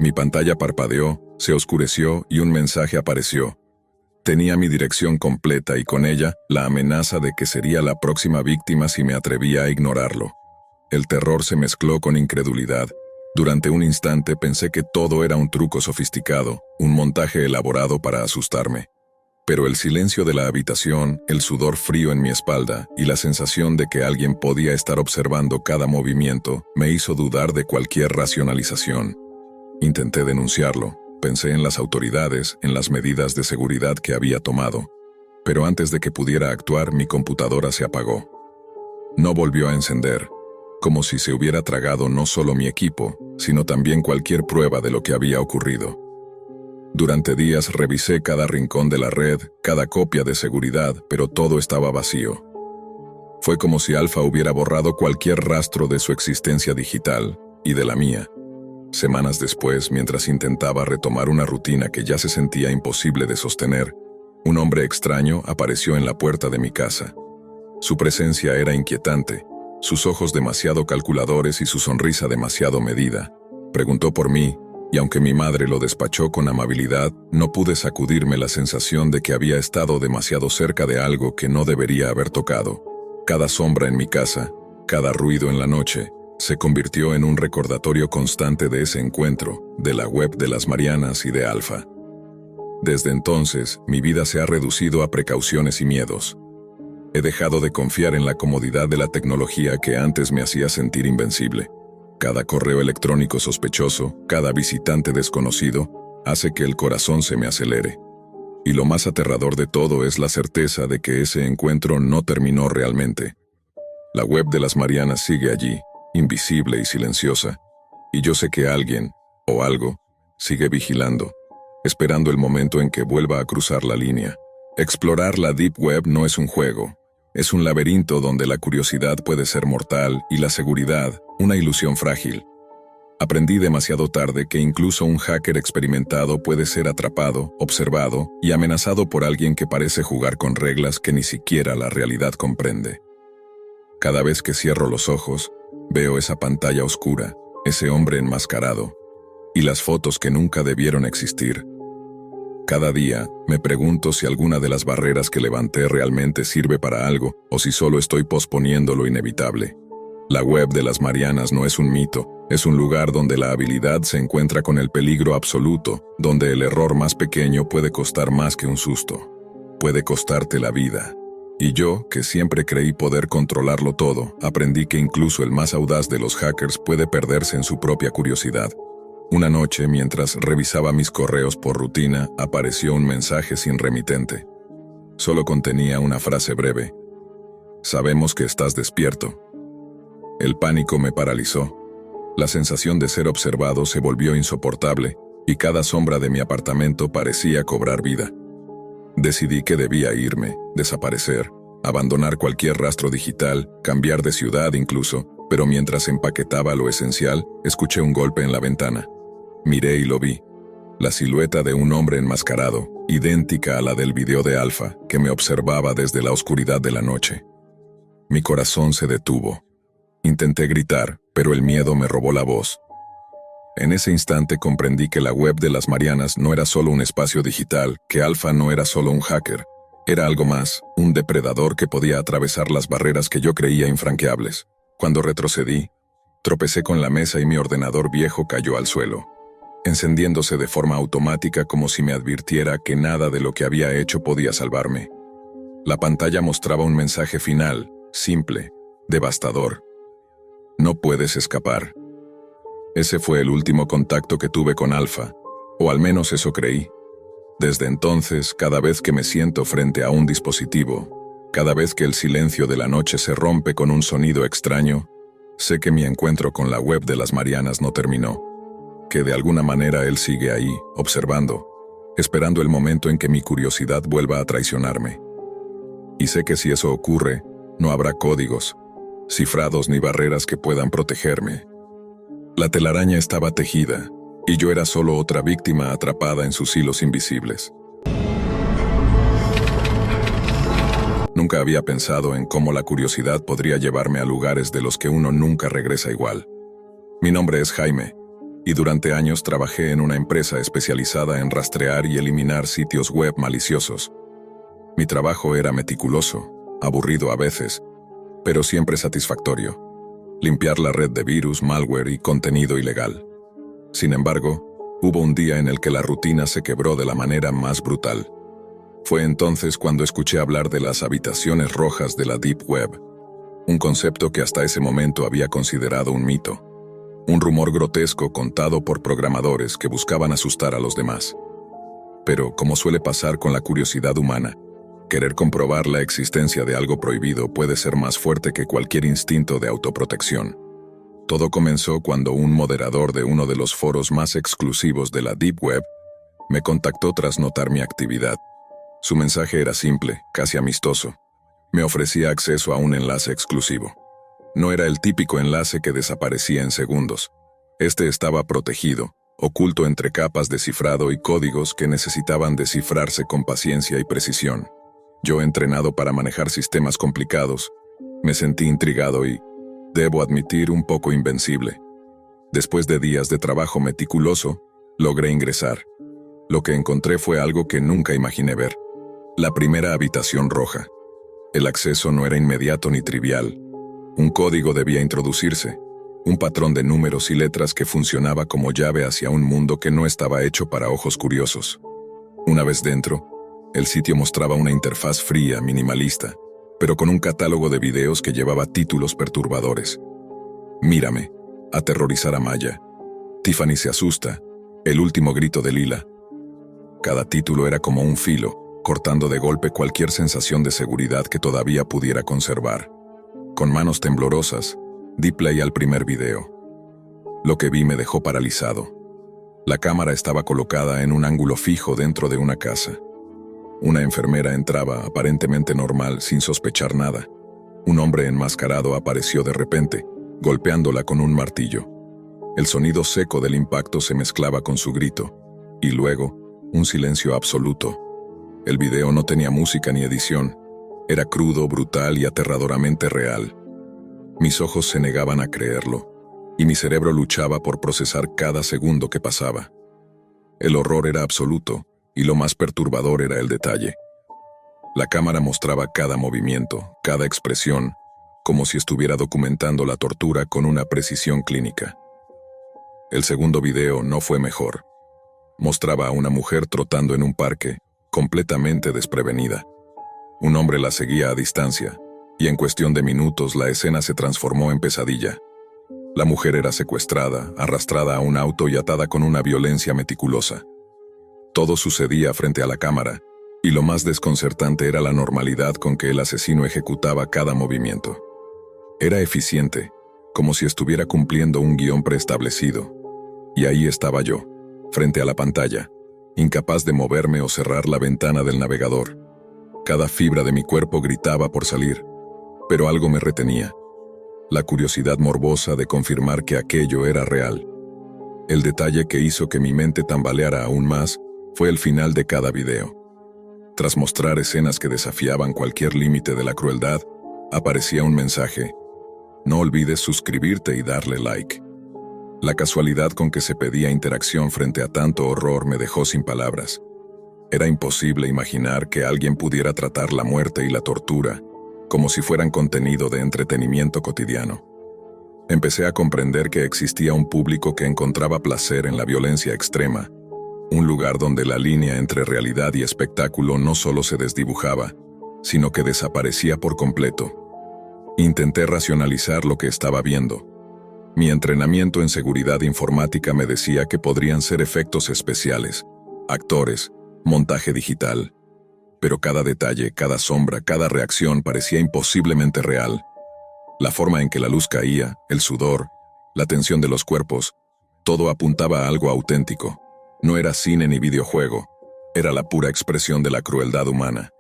Mi pantalla parpadeó, se oscureció y un mensaje apareció. Tenía mi dirección completa y con ella la amenaza de que sería la próxima víctima si me atrevía a ignorarlo. El terror se mezcló con incredulidad. Durante un instante pensé que todo era un truco sofisticado, un montaje elaborado para asustarme. Pero el silencio de la habitación, el sudor frío en mi espalda y la sensación de que alguien podía estar observando cada movimiento me hizo dudar de cualquier racionalización. Intenté denunciarlo, pensé en las autoridades, en las medidas de seguridad que había tomado, pero antes de que pudiera actuar mi computadora se apagó. No volvió a encender, como si se hubiera tragado no solo mi equipo, sino también cualquier prueba de lo que había ocurrido. Durante días revisé cada rincón de la red, cada copia de seguridad, pero todo estaba vacío. Fue como si Alfa hubiera borrado cualquier rastro de su existencia digital, y de la mía. Semanas después, mientras intentaba retomar una rutina que ya se sentía imposible de sostener, un hombre extraño apareció en la puerta de mi casa. Su presencia era inquietante, sus ojos demasiado calculadores y su sonrisa demasiado medida. Preguntó por mí, y aunque mi madre lo despachó con amabilidad, no pude sacudirme la sensación de que había estado demasiado cerca de algo que no debería haber tocado. Cada sombra en mi casa, cada ruido en la noche, se convirtió en un recordatorio constante de ese encuentro, de la web de las Marianas y de Alfa. Desde entonces, mi vida se ha reducido a precauciones y miedos. He dejado de confiar en la comodidad de la tecnología que antes me hacía sentir invencible. Cada correo electrónico sospechoso, cada visitante desconocido, hace que el corazón se me acelere. Y lo más aterrador de todo es la certeza de que ese encuentro no terminó realmente. La web de las Marianas sigue allí, invisible y silenciosa, y yo sé que alguien, o algo, sigue vigilando, esperando el momento en que vuelva a cruzar la línea. Explorar la Deep Web no es un juego, es un laberinto donde la curiosidad puede ser mortal y la seguridad, una ilusión frágil. Aprendí demasiado tarde que incluso un hacker experimentado puede ser atrapado, observado y amenazado por alguien que parece jugar con reglas que ni siquiera la realidad comprende. Cada vez que cierro los ojos, veo esa pantalla oscura, ese hombre enmascarado, y las fotos que nunca debieron existir. Cada día, me pregunto si alguna de las barreras que levanté realmente sirve para algo, o si solo estoy posponiendo lo inevitable. La web de las Marianas no es un mito, es un lugar donde la habilidad se encuentra con el peligro absoluto, donde el error más pequeño puede costar más que un susto. Puede costarte la vida. Y yo, que siempre creí poder controlarlo todo, aprendí que incluso el más audaz de los hackers puede perderse en su propia curiosidad. Una noche, mientras revisaba mis correos por rutina, apareció un mensaje sin remitente. Solo contenía una frase breve. Sabemos que estás despierto. El pánico me paralizó. La sensación de ser observado se volvió insoportable y cada sombra de mi apartamento parecía cobrar vida. Decidí que debía irme, desaparecer, abandonar cualquier rastro digital, cambiar de ciudad incluso, pero mientras empaquetaba lo esencial, escuché un golpe en la ventana. Miré y lo vi. La silueta de un hombre enmascarado, idéntica a la del video de Alfa, que me observaba desde la oscuridad de la noche. Mi corazón se detuvo. Intenté gritar, pero el miedo me robó la voz. En ese instante comprendí que la web de las Marianas no era solo un espacio digital, que Alfa no era solo un hacker. Era algo más, un depredador que podía atravesar las barreras que yo creía infranqueables. Cuando retrocedí, tropecé con la mesa y mi ordenador viejo cayó al suelo, encendiéndose de forma automática como si me advirtiera que nada de lo que había hecho podía salvarme. La pantalla mostraba un mensaje final, simple, devastador. No puedes escapar. Ese fue el último contacto que tuve con Alfa, o al menos eso creí. Desde entonces, cada vez que me siento frente a un dispositivo, cada vez que el silencio de la noche se rompe con un sonido extraño, sé que mi encuentro con la web de las Marianas no terminó, que de alguna manera él sigue ahí, observando, esperando el momento en que mi curiosidad vuelva a traicionarme. Y sé que si eso ocurre, no habrá códigos, cifrados ni barreras que puedan protegerme. La telaraña estaba tejida, y yo era solo otra víctima atrapada en sus hilos invisibles. Nunca había pensado en cómo la curiosidad podría llevarme a lugares de los que uno nunca regresa igual. Mi nombre es Jaime, y durante años trabajé en una empresa especializada en rastrear y eliminar sitios web maliciosos. Mi trabajo era meticuloso, aburrido a veces, pero siempre satisfactorio. Limpiar la red de virus, malware y contenido ilegal. Sin embargo, hubo un día en el que la rutina se quebró de la manera más brutal. Fue entonces cuando escuché hablar de las habitaciones rojas de la Deep Web, un concepto que hasta ese momento había considerado un mito, un rumor grotesco contado por programadores que buscaban asustar a los demás. Pero, como suele pasar con la curiosidad humana, querer comprobar la existencia de algo prohibido puede ser más fuerte que cualquier instinto de autoprotección. Todo comenzó cuando un moderador de uno de los foros más exclusivos de la Deep Web me contactó tras notar mi actividad. Su mensaje era simple, casi amistoso. Me ofrecía acceso a un enlace exclusivo. No era el típico enlace que desaparecía en segundos. Este estaba protegido, oculto entre capas de cifrado y códigos que necesitaban descifrarse con paciencia y precisión. Yo, entrenado para manejar sistemas complicados, me sentí intrigado y, debo admitir, un poco invencible. Después de días de trabajo meticuloso, logré ingresar. Lo que encontré fue algo que nunca imaginé ver. La primera habitación roja. El acceso no era inmediato ni trivial. Un código debía introducirse, un patrón de números y letras que funcionaba como llave hacia un mundo que no estaba hecho para ojos curiosos. Una vez dentro, el sitio mostraba una interfaz fría, minimalista, pero con un catálogo de videos que llevaba títulos perturbadores. Mírame, aterrorizar a Maya. Tiffany se asusta, el último grito de Lila. Cada título era como un filo, cortando de golpe cualquier sensación de seguridad que todavía pudiera conservar. Con manos temblorosas, di play al primer video. Lo que vi me dejó paralizado. La cámara estaba colocada en un ángulo fijo dentro de una casa. Una enfermera entraba, aparentemente normal, sin sospechar nada. Un hombre enmascarado apareció de repente, golpeándola con un martillo. El sonido seco del impacto se mezclaba con su grito, y luego, un silencio absoluto. El video no tenía música ni edición. Era crudo, brutal y aterradoramente real. Mis ojos se negaban a creerlo, y mi cerebro luchaba por procesar cada segundo que pasaba. El horror era absoluto, y lo más perturbador era el detalle. La cámara mostraba cada movimiento, cada expresión, como si estuviera documentando la tortura con una precisión clínica. El segundo video no fue mejor. Mostraba a una mujer trotando en un parque, completamente desprevenida. Un hombre la seguía a distancia, y en cuestión de minutos la escena se transformó en pesadilla. La mujer era secuestrada, arrastrada a un auto y atada con una violencia meticulosa. Todo sucedía frente a la cámara, y lo más desconcertante era la normalidad con que el asesino ejecutaba cada movimiento. Era eficiente, como si estuviera cumpliendo un guión preestablecido. Y ahí estaba yo, frente a la pantalla, incapaz de moverme o cerrar la ventana del navegador. Cada fibra de mi cuerpo gritaba por salir, pero algo me retenía. La curiosidad morbosa de confirmar que aquello era real. El detalle que hizo que mi mente tambaleara aún más fue el final de cada video. Tras mostrar escenas que desafiaban cualquier límite de la crueldad, aparecía un mensaje: no olvides suscribirte y darle like. La casualidad con que se pedía interacción frente a tanto horror me dejó sin palabras. Era imposible imaginar que alguien pudiera tratar la muerte y la tortura como si fueran contenido de entretenimiento cotidiano. Empecé a comprender que existía un público que encontraba placer en la violencia extrema, un lugar donde la línea entre realidad y espectáculo no solo se desdibujaba, sino que desaparecía por completo. Intenté racionalizar lo que estaba viendo. Mi entrenamiento en seguridad informática me decía que podrían ser efectos especiales, actores, montaje digital. Pero cada detalle, cada sombra, cada reacción parecía imposiblemente real. La forma en que la luz caía, el sudor, la tensión de los cuerpos, todo apuntaba a algo auténtico. No era cine ni videojuego, era la pura expresión de la crueldad humana.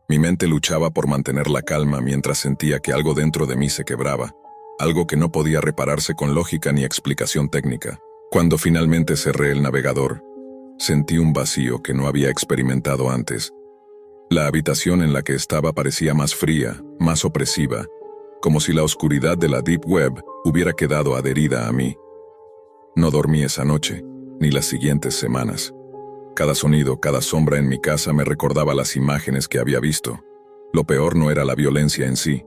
Mi mente luchaba por mantener la calma mientras sentía que algo dentro de mí se quebraba, algo que no podía repararse con lógica ni explicación técnica. Cuando finalmente cerré el navegador, sentí un vacío que no había experimentado antes. La habitación en la que estaba parecía más fría, más opresiva, como si la oscuridad de la Deep Web hubiera quedado adherida a mí. No dormí esa noche, ni las siguientes semanas. Cada sonido, cada sombra en mi casa me recordaba las imágenes que había visto. Lo peor no era la violencia en sí,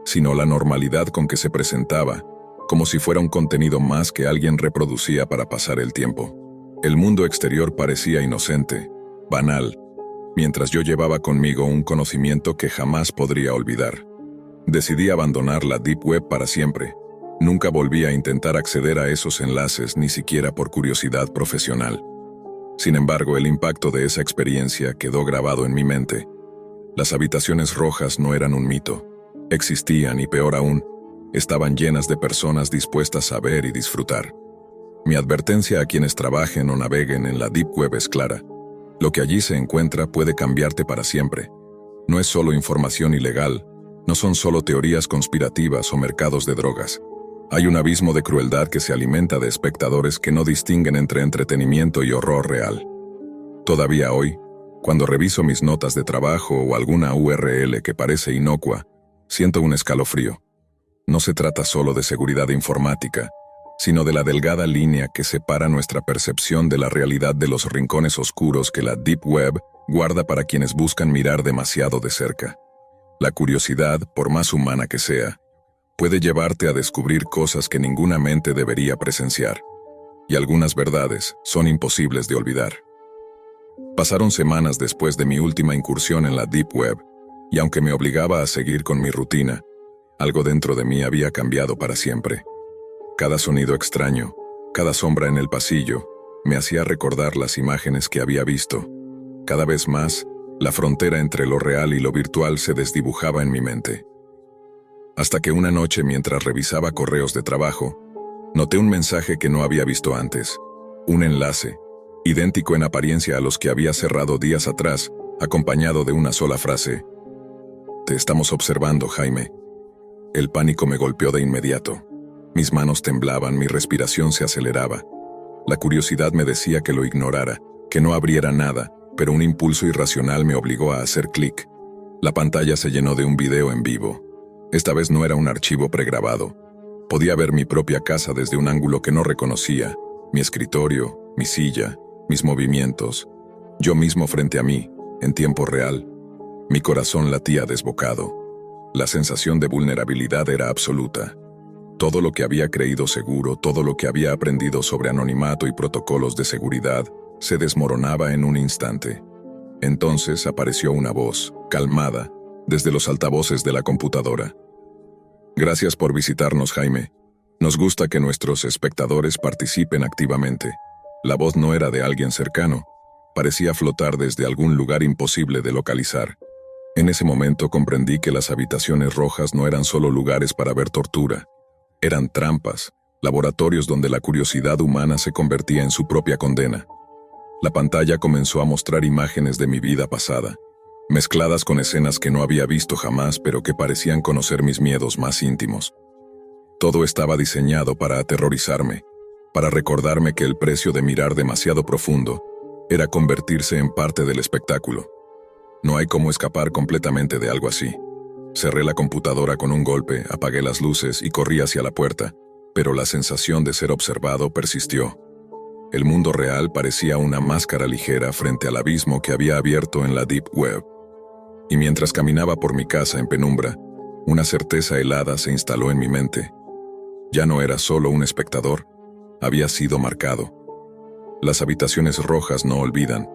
sino la normalidad con que se presentaba, como si fuera un contenido más que alguien reproducía para pasar el tiempo. El mundo exterior parecía inocente, banal, mientras yo llevaba conmigo un conocimiento que jamás podría olvidar. Decidí abandonar la Deep Web para siempre. Nunca volví a intentar acceder a esos enlaces, ni siquiera por curiosidad profesional. Sin embargo, el impacto de esa experiencia quedó grabado en mi mente. Las habitaciones rojas no eran un mito. Existían y, peor aún, estaban llenas de personas dispuestas a ver y disfrutar. Mi advertencia a quienes trabajen o naveguen en la Deep Web es clara. Lo que allí se encuentra puede cambiarte para siempre. No es solo información ilegal, no son solo teorías conspirativas o mercados de drogas. Hay un abismo de crueldad que se alimenta de espectadores que no distinguen entre entretenimiento y horror real. Todavía hoy, cuando reviso mis notas de trabajo o alguna URL que parece inocua, siento un escalofrío. No se trata solo de seguridad informática, sino de la delgada línea que separa nuestra percepción de la realidad de los rincones oscuros que la Deep Web guarda para quienes buscan mirar demasiado de cerca. La curiosidad, por más humana que sea, puede llevarte a descubrir cosas que ninguna mente debería presenciar, y algunas verdades son imposibles de olvidar. Pasaron semanas después de mi última incursión en la Deep Web, y aunque me obligaba a seguir con mi rutina, algo dentro de mí había cambiado para siempre. Cada sonido extraño, cada sombra en el pasillo, me hacía recordar las imágenes que había visto. Cada vez más, la frontera entre lo real y lo virtual se desdibujaba en mi mente. Hasta que una noche, mientras revisaba correos de trabajo, noté un mensaje que no había visto antes. Un enlace, idéntico en apariencia a los que había cerrado días atrás, acompañado de una sola frase: «Te estamos observando, Jaime». El pánico me golpeó de inmediato. Mis manos temblaban, mi respiración se aceleraba. La curiosidad me decía que lo ignorara, que no abriera nada, pero un impulso irracional me obligó a hacer clic. La pantalla se llenó de un video en vivo. Esta vez no era un archivo pregrabado. Podía ver mi propia casa desde un ángulo que no reconocía, mi escritorio, mi silla, mis movimientos, yo mismo frente a mí, en tiempo real. Mi corazón latía desbocado. La sensación de vulnerabilidad era absoluta. Todo lo que había creído seguro, todo lo que había aprendido sobre anonimato y protocolos de seguridad, se desmoronaba en un instante. Entonces apareció una voz, calmada, desde los altavoces de la computadora. «Gracias por visitarnos, Jaime. Nos gusta que nuestros espectadores participen activamente. La voz no era de alguien cercano. Parecía flotar desde algún lugar imposible de localizar. En ese momento comprendí que las habitaciones rojas no eran solo lugares para ver tortura. Eran trampas, laboratorios donde la curiosidad humana se convertía en su propia condena. La pantalla comenzó a mostrar imágenes de mi vida pasada, mezcladas con escenas que no había visto jamás, pero que parecían conocer mis miedos más íntimos. Todo estaba diseñado para aterrorizarme, para recordarme que el precio de mirar demasiado profundo era convertirse en parte del espectáculo. No hay cómo escapar completamente de algo así. Cerré la computadora con un golpe, apagué las luces y corrí hacia la puerta, pero la sensación de ser observado persistió. El mundo real parecía una máscara ligera frente al abismo que había abierto en la Deep Web. Y mientras caminaba por mi casa en penumbra, una certeza helada se instaló en mi mente. Ya no era solo un espectador, había sido marcado. Las habitaciones rojas no olvidan,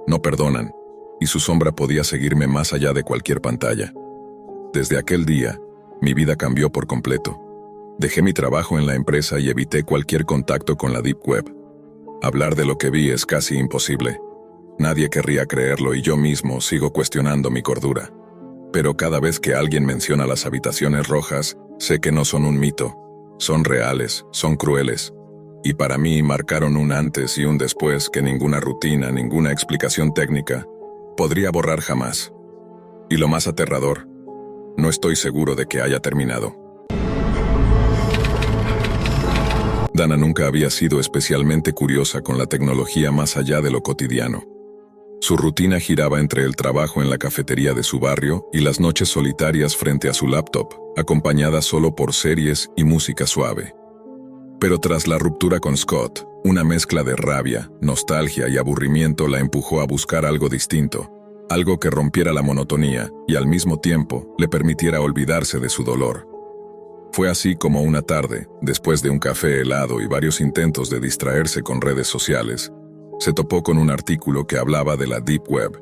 no perdonan, y su sombra podía seguirme más allá de cualquier pantalla. Desde aquel día, mi vida cambió por completo. Dejé mi trabajo en la empresa y evité cualquier contacto con la Deep Web. Hablar de lo que vi es casi imposible. Nadie querría creerlo y yo mismo sigo cuestionando mi cordura. Pero cada vez que alguien menciona las habitaciones rojas, sé que no son un mito. Son reales, son crueles. Y para mí marcaron un antes y un después que ninguna rutina, ninguna explicación técnica podría borrar jamás. Y lo más aterrador, no estoy seguro de que haya terminado. Dana nunca había sido especialmente curiosa con la tecnología más allá de lo cotidiano. Su rutina giraba entre el trabajo en la cafetería de su barrio y las noches solitarias frente a su laptop, acompañada solo por series y música suave. Pero tras la ruptura con Scott, una mezcla de rabia, nostalgia y aburrimiento la empujó a buscar algo distinto, algo que rompiera la monotonía y al mismo tiempo le permitiera olvidarse de su dolor. Fue así como una tarde, después de un café helado y varios intentos de distraerse con redes sociales, se topó con un artículo que hablaba de la Deep Web.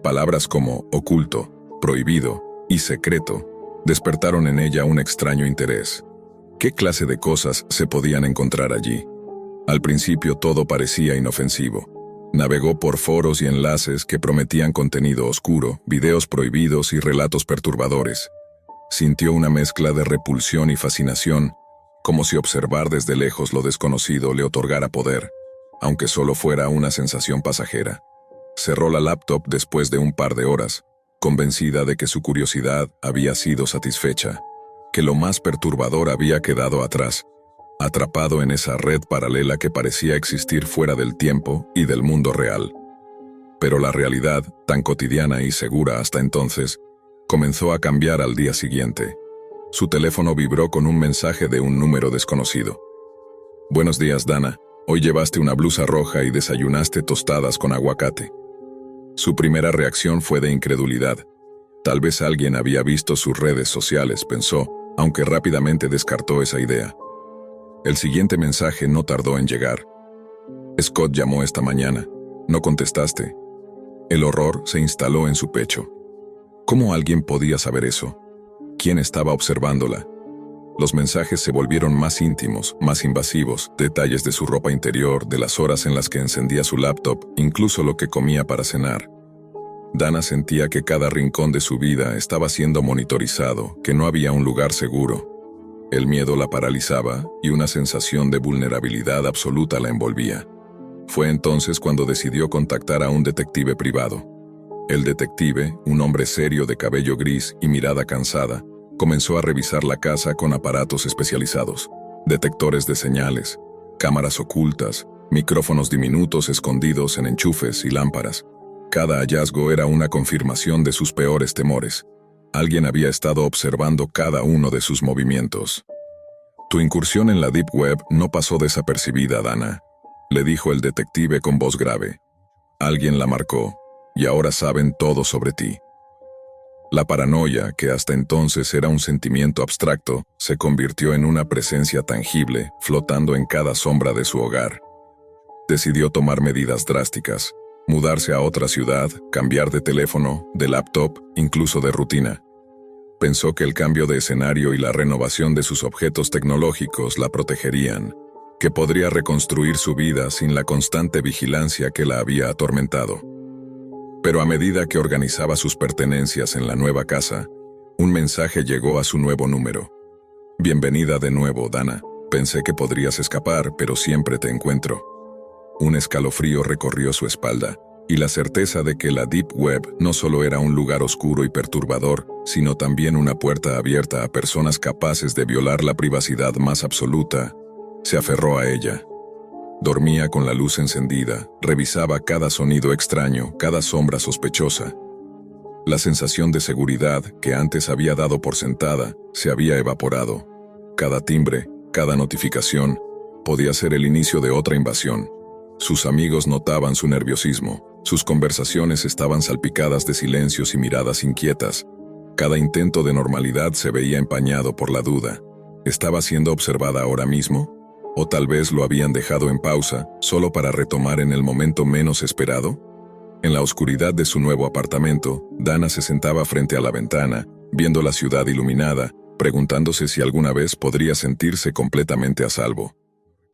Palabras como oculto, prohibido y secreto despertaron en ella un extraño interés. ¿Qué clase de cosas se podían encontrar allí? Al principio todo parecía inofensivo. Navegó por foros y enlaces que prometían contenido oscuro, videos prohibidos y relatos perturbadores. Sintió una mezcla de repulsión y fascinación, como si observar desde lejos lo desconocido le otorgara poder, aunque solo fuera una sensación pasajera. Cerró la laptop después de un par de horas, convencida de que su curiosidad había sido satisfecha, que lo más perturbador había quedado atrás, atrapado en esa red paralela que parecía existir fuera del tiempo y del mundo real. Pero la realidad, tan cotidiana y segura hasta entonces, comenzó a cambiar al día siguiente. Su teléfono vibró con un mensaje de un número desconocido. «Buenos días, Dana. Hoy llevaste una blusa roja y desayunaste tostadas con aguacate». Su primera reacción fue de incredulidad. Tal vez alguien había visto sus redes sociales, pensó, aunque rápidamente descartó esa idea. El siguiente mensaje no tardó en llegar. «Scott llamó esta mañana. No contestaste». El horror se instaló en su pecho. ¿Cómo alguien podía saber eso? ¿Quién estaba observándola? Los mensajes se volvieron más íntimos, más invasivos, detalles de su ropa interior, de las horas en las que encendía su laptop, incluso lo que comía para cenar. Dana sentía que cada rincón de su vida estaba siendo monitorizado, que no había un lugar seguro. El miedo la paralizaba y una sensación de vulnerabilidad absoluta la envolvía. Fue entonces cuando decidió contactar a un detective privado. El detective, un hombre serio de cabello gris y mirada cansada, comenzó a revisar la casa con aparatos especializados, detectores de señales, cámaras ocultas, micrófonos diminutos escondidos en enchufes y lámparas. Cada hallazgo era una confirmación de sus peores temores. Alguien había estado observando cada uno de sus movimientos. «Tu incursión en la Deep Web no pasó desapercibida, Dana», le dijo el detective con voz grave. «Alguien la marcó. Y ahora saben todo sobre ti». La paranoia, que hasta entonces era un sentimiento abstracto, se convirtió en una presencia tangible, flotando en cada sombra de su hogar. Decidió tomar medidas drásticas, mudarse a otra ciudad, cambiar de teléfono, de laptop, incluso de rutina. Pensó que el cambio de escenario y la renovación de sus objetos tecnológicos la protegerían, que podría reconstruir su vida sin la constante vigilancia que la había atormentado. Pero a medida que organizaba sus pertenencias en la nueva casa, un mensaje llegó a su nuevo número. Bienvenida de nuevo, Dana. Pensé que podrías escapar, pero siempre te encuentro. Un escalofrío recorrió su espalda, y la certeza de que la Deep Web no solo era un lugar oscuro y perturbador, sino también una puerta abierta a personas capaces de violar la privacidad más absoluta, se aferró a ella. Dormía con la luz encendida, revisaba cada sonido extraño, cada sombra sospechosa. La sensación de seguridad que antes había dado por sentada se había evaporado. Cada timbre, cada notificación, podía ser el inicio de otra invasión. Sus amigos notaban su nerviosismo, sus conversaciones estaban salpicadas de silencios y miradas inquietas. Cada intento de normalidad se veía empañado por la duda. ¿Estaba siendo observada ahora mismo? ¿O tal vez lo habían dejado en pausa, solo para retomar en el momento menos esperado? En la oscuridad de su nuevo apartamento, Dana se sentaba frente a la ventana, viendo la ciudad iluminada, preguntándose si alguna vez podría sentirse completamente a salvo.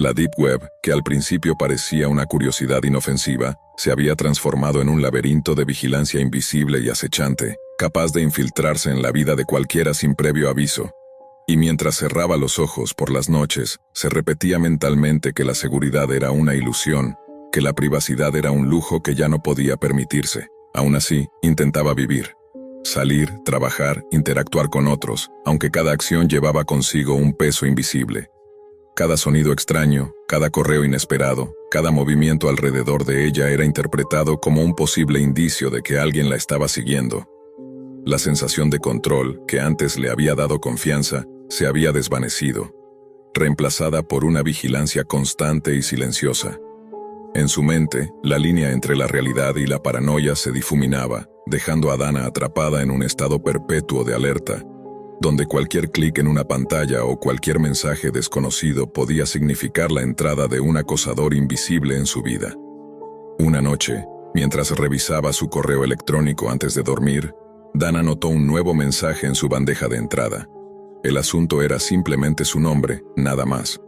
La Deep Web, que al principio parecía una curiosidad inofensiva, se había transformado en un laberinto de vigilancia invisible y acechante, capaz de infiltrarse en la vida de cualquiera sin previo aviso. Y mientras cerraba los ojos por las noches, se repetía mentalmente que la seguridad era una ilusión, que la privacidad era un lujo que ya no podía permitirse. Aún así, intentaba vivir. Salir, trabajar, interactuar con otros, aunque cada acción llevaba consigo un peso invisible. Cada sonido extraño, cada correo inesperado, cada movimiento alrededor de ella era interpretado como un posible indicio de que alguien la estaba siguiendo. La sensación de control, que antes le había dado confianza, se había desvanecido, reemplazada por una vigilancia constante y silenciosa. En su mente, la línea entre la realidad y la paranoia se difuminaba, dejando a Dana atrapada en un estado perpetuo de alerta, donde cualquier clic en una pantalla o cualquier mensaje desconocido podía significar la entrada de un acosador invisible en su vida. Una noche, mientras revisaba su correo electrónico antes de dormir, Dana notó un nuevo mensaje en su bandeja de entrada. El asunto era simplemente su nombre, nada más.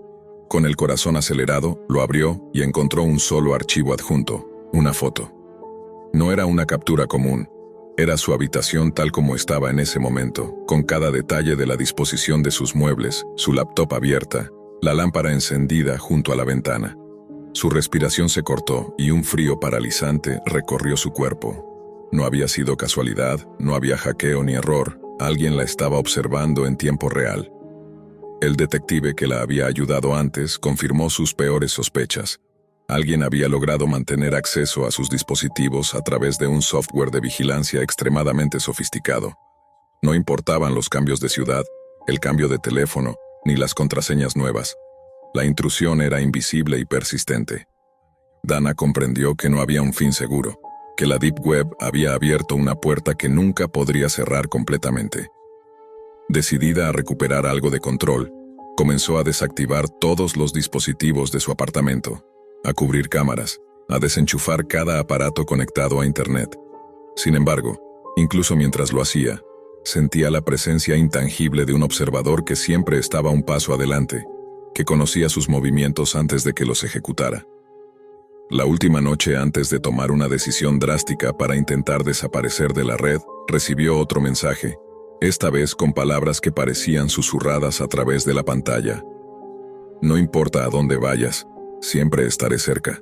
Con el corazón acelerado, lo abrió y encontró un solo archivo adjunto, una foto. No era una captura común. Era su habitación tal como estaba en ese momento, con cada detalle de la disposición de sus muebles, su laptop abierta, la lámpara encendida junto a la ventana. Su respiración se cortó y un frío paralizante recorrió su cuerpo. No había sido casualidad, no había hackeo ni error, alguien la estaba observando en tiempo real. El detective que la había ayudado antes confirmó sus peores sospechas. Alguien había logrado mantener acceso a sus dispositivos a través de un software de vigilancia extremadamente sofisticado. No importaban los cambios de ciudad, el cambio de teléfono, ni las contraseñas nuevas. La intrusión era invisible y persistente. Dana comprendió que no había un fin seguro, que la Deep Web había abierto una puerta que nunca podría cerrar completamente. Decidida a recuperar algo de control, comenzó a desactivar todos los dispositivos de su apartamento, a cubrir cámaras, a desenchufar cada aparato conectado a Internet. Sin embargo, incluso mientras lo hacía, sentía la presencia intangible de un observador que siempre estaba un paso adelante, que conocía sus movimientos antes de que los ejecutara. La última noche antes de tomar una decisión drástica para intentar desaparecer de la red, recibió otro mensaje, esta vez con palabras que parecían susurradas a través de la pantalla. No importa a dónde vayas, siempre estaré cerca.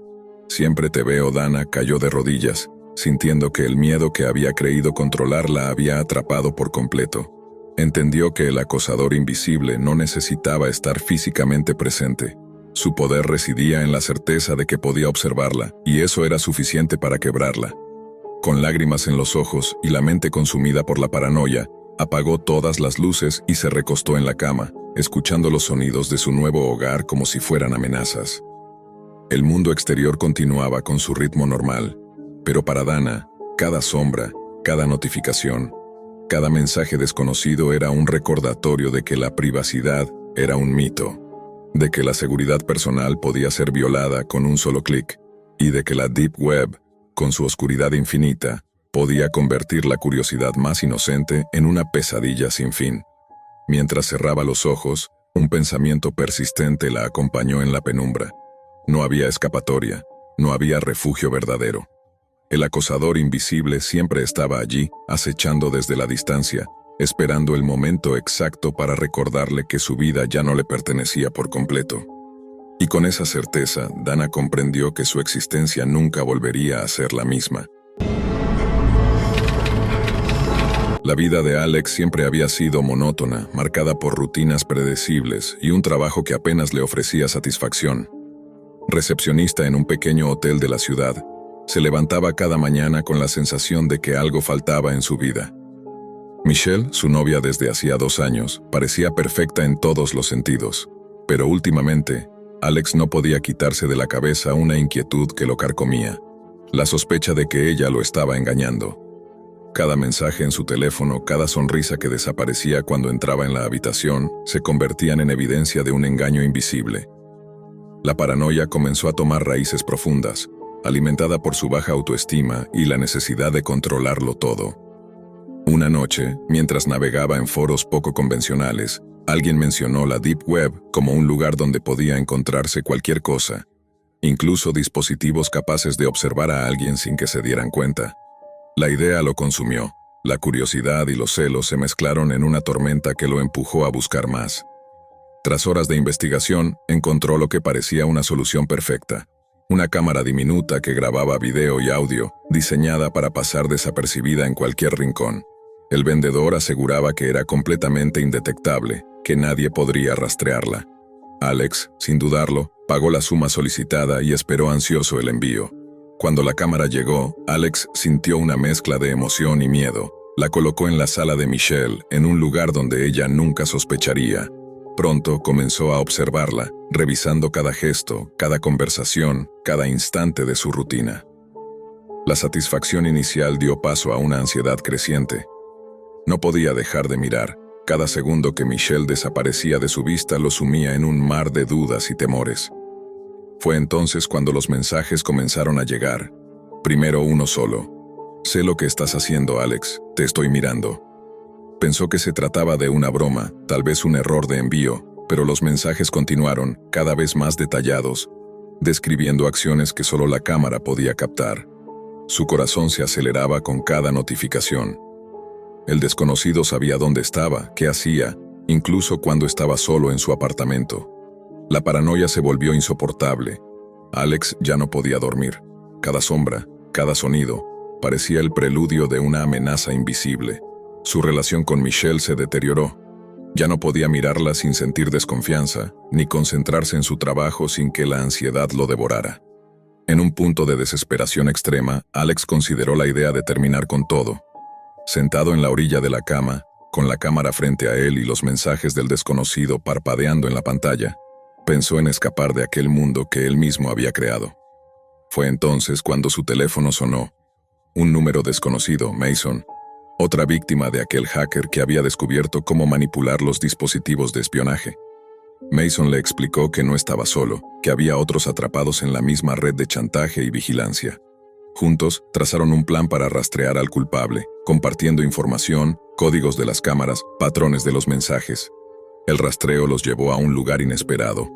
Siempre te veo. Dana cayó de rodillas, sintiendo que el miedo que había creído controlar la había atrapado por completo. Entendió que el acosador invisible no necesitaba estar físicamente presente. Su poder residía en la certeza de que podía observarla, y eso era suficiente para quebrarla. Con lágrimas en los ojos y la mente consumida por la paranoia, apagó todas las luces y se recostó en la cama, escuchando los sonidos de su nuevo hogar como si fueran amenazas. El mundo exterior continuaba con su ritmo normal, pero para Dana, cada sombra, cada notificación, cada mensaje desconocido era un recordatorio de que la privacidad era un mito, de que la seguridad personal podía ser violada con un solo clic, y de que la Deep Web, con su oscuridad infinita, Podía convertir la curiosidad más inocente en una pesadilla sin fin. Mientras cerraba los ojos, un pensamiento persistente la acompañó en la penumbra. No había escapatoria, no había refugio verdadero. El acosador invisible siempre estaba allí, acechando desde la distancia, esperando el momento exacto para recordarle que su vida ya no le pertenecía por completo. Y con esa certeza, Dana comprendió que su existencia nunca volvería a ser la misma. La vida de Alex siempre había sido monótona, marcada por rutinas predecibles y un trabajo que apenas le ofrecía satisfacción. Recepcionista en un pequeño hotel de la ciudad, se levantaba cada mañana con la sensación de que algo faltaba en su vida. Michelle, su novia desde hacía 2 años, parecía perfecta en todos los sentidos, pero últimamente, Alex no podía quitarse de la cabeza una inquietud que lo carcomía, la sospecha de que ella lo estaba engañando. Cada mensaje en su teléfono, cada sonrisa que desaparecía cuando entraba en la habitación, se convertían en evidencia de un engaño invisible. La paranoia comenzó a tomar raíces profundas, alimentada por su baja autoestima y la necesidad de controlarlo todo. Una noche, mientras navegaba en foros poco convencionales, alguien mencionó la Deep Web como un lugar donde podía encontrarse cualquier cosa, incluso dispositivos capaces de observar a alguien sin que se dieran cuenta. La idea lo consumió, la curiosidad y los celos se mezclaron en una tormenta que lo empujó a buscar más. Tras horas de investigación, encontró lo que parecía una solución perfecta. Una cámara diminuta que grababa video y audio, diseñada para pasar desapercibida en cualquier rincón. El vendedor aseguraba que era completamente indetectable, que nadie podría rastrearla. Alex, sin dudarlo, pagó la suma solicitada y esperó ansioso el envío. Cuando la cámara llegó, Alex sintió una mezcla de emoción y miedo. La colocó en la sala de Michelle, en un lugar donde ella nunca sospecharía. Pronto comenzó a observarla, revisando cada gesto, cada conversación, cada instante de su rutina. La satisfacción inicial dio paso a una ansiedad creciente. No podía dejar de mirar. Cada segundo que Michelle desaparecía de su vista lo sumía en un mar de dudas y temores. Fue entonces cuando los mensajes comenzaron a llegar. Primero uno solo. «Sé lo que estás haciendo, Alex. Te estoy mirando». Pensó que se trataba de una broma, tal vez un error de envío, pero los mensajes continuaron, cada vez más detallados, describiendo acciones que solo la cámara podía captar. Su corazón se aceleraba con cada notificación. El desconocido sabía dónde estaba, qué hacía, incluso cuando estaba solo en su apartamento. La paranoia se volvió insoportable. Alex ya no podía dormir. Cada sombra, cada sonido, parecía el preludio de una amenaza invisible. Su relación con Michelle se deterioró. Ya no podía mirarla sin sentir desconfianza, ni concentrarse en su trabajo sin que la ansiedad lo devorara. En un punto de desesperación extrema, Alex consideró la idea de terminar con todo. Sentado en la orilla de la cama, con la cámara frente a él y los mensajes del desconocido parpadeando en la pantalla, pensó en escapar de aquel mundo que él mismo había creado. Fue entonces cuando su teléfono sonó. Un número desconocido, Mason, otra víctima de aquel hacker que había descubierto cómo manipular los dispositivos de espionaje. Mason le explicó que no estaba solo, que había otros atrapados en la misma red de chantaje y vigilancia. Juntos, trazaron un plan para rastrear al culpable, compartiendo información, códigos de las cámaras, patrones de los mensajes. El rastreo los llevó a un lugar inesperado.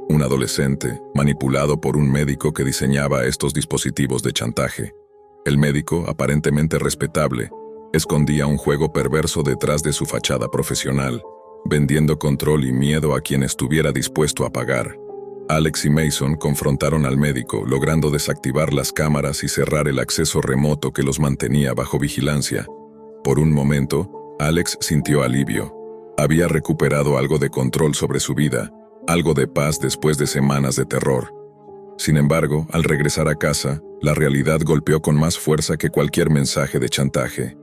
Un adolescente, manipulado por un médico que diseñaba estos dispositivos de chantaje. El médico, aparentemente respetable, escondía un juego perverso detrás de su fachada profesional, vendiendo control y miedo a quien estuviera dispuesto a pagar. Alex y Mason confrontaron al médico, logrando desactivar las cámaras y cerrar el acceso remoto que los mantenía bajo vigilancia. Por un momento, Alex sintió alivio. Había recuperado algo de control sobre su vida, algo de paz después de semanas de terror. Sin embargo, al regresar a casa, la realidad golpeó con más fuerza que cualquier mensaje de chantaje.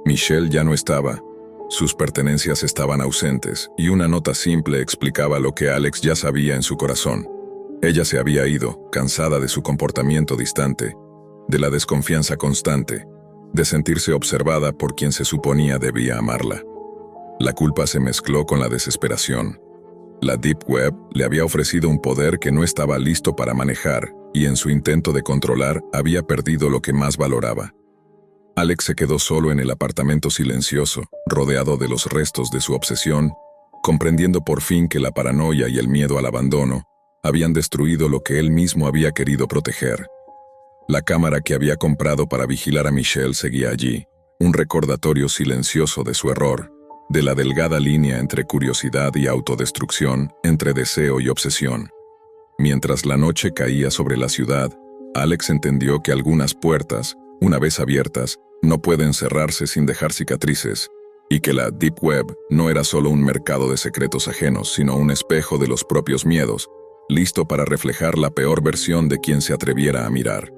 Michelle ya no estaba. Sus pertenencias estaban ausentes, y una nota simple explicaba lo que Alex ya sabía en su corazón. Ella se había ido, cansada de su comportamiento distante, de la desconfianza constante, de sentirse observada por quien se suponía debía amarla. La culpa se mezcló con la desesperación. La Deep Web le había ofrecido un poder que no estaba listo para manejar, y en su intento de controlar había perdido lo que más valoraba. Alex se quedó solo en el apartamento silencioso, rodeado de los restos de su obsesión, comprendiendo por fin que la paranoia y el miedo al abandono habían destruido lo que él mismo había querido proteger. La cámara que había comprado para vigilar a Michelle seguía allí, un recordatorio silencioso de su error, de la delgada línea entre curiosidad y autodestrucción, entre deseo y obsesión. Mientras la noche caía sobre la ciudad, Alex entendió que algunas puertas, una vez abiertas, no pueden cerrarse sin dejar cicatrices, y que la Deep Web no era solo un mercado de secretos ajenos, sino un espejo de los propios miedos, listo para reflejar la peor versión de quien se atreviera a mirar.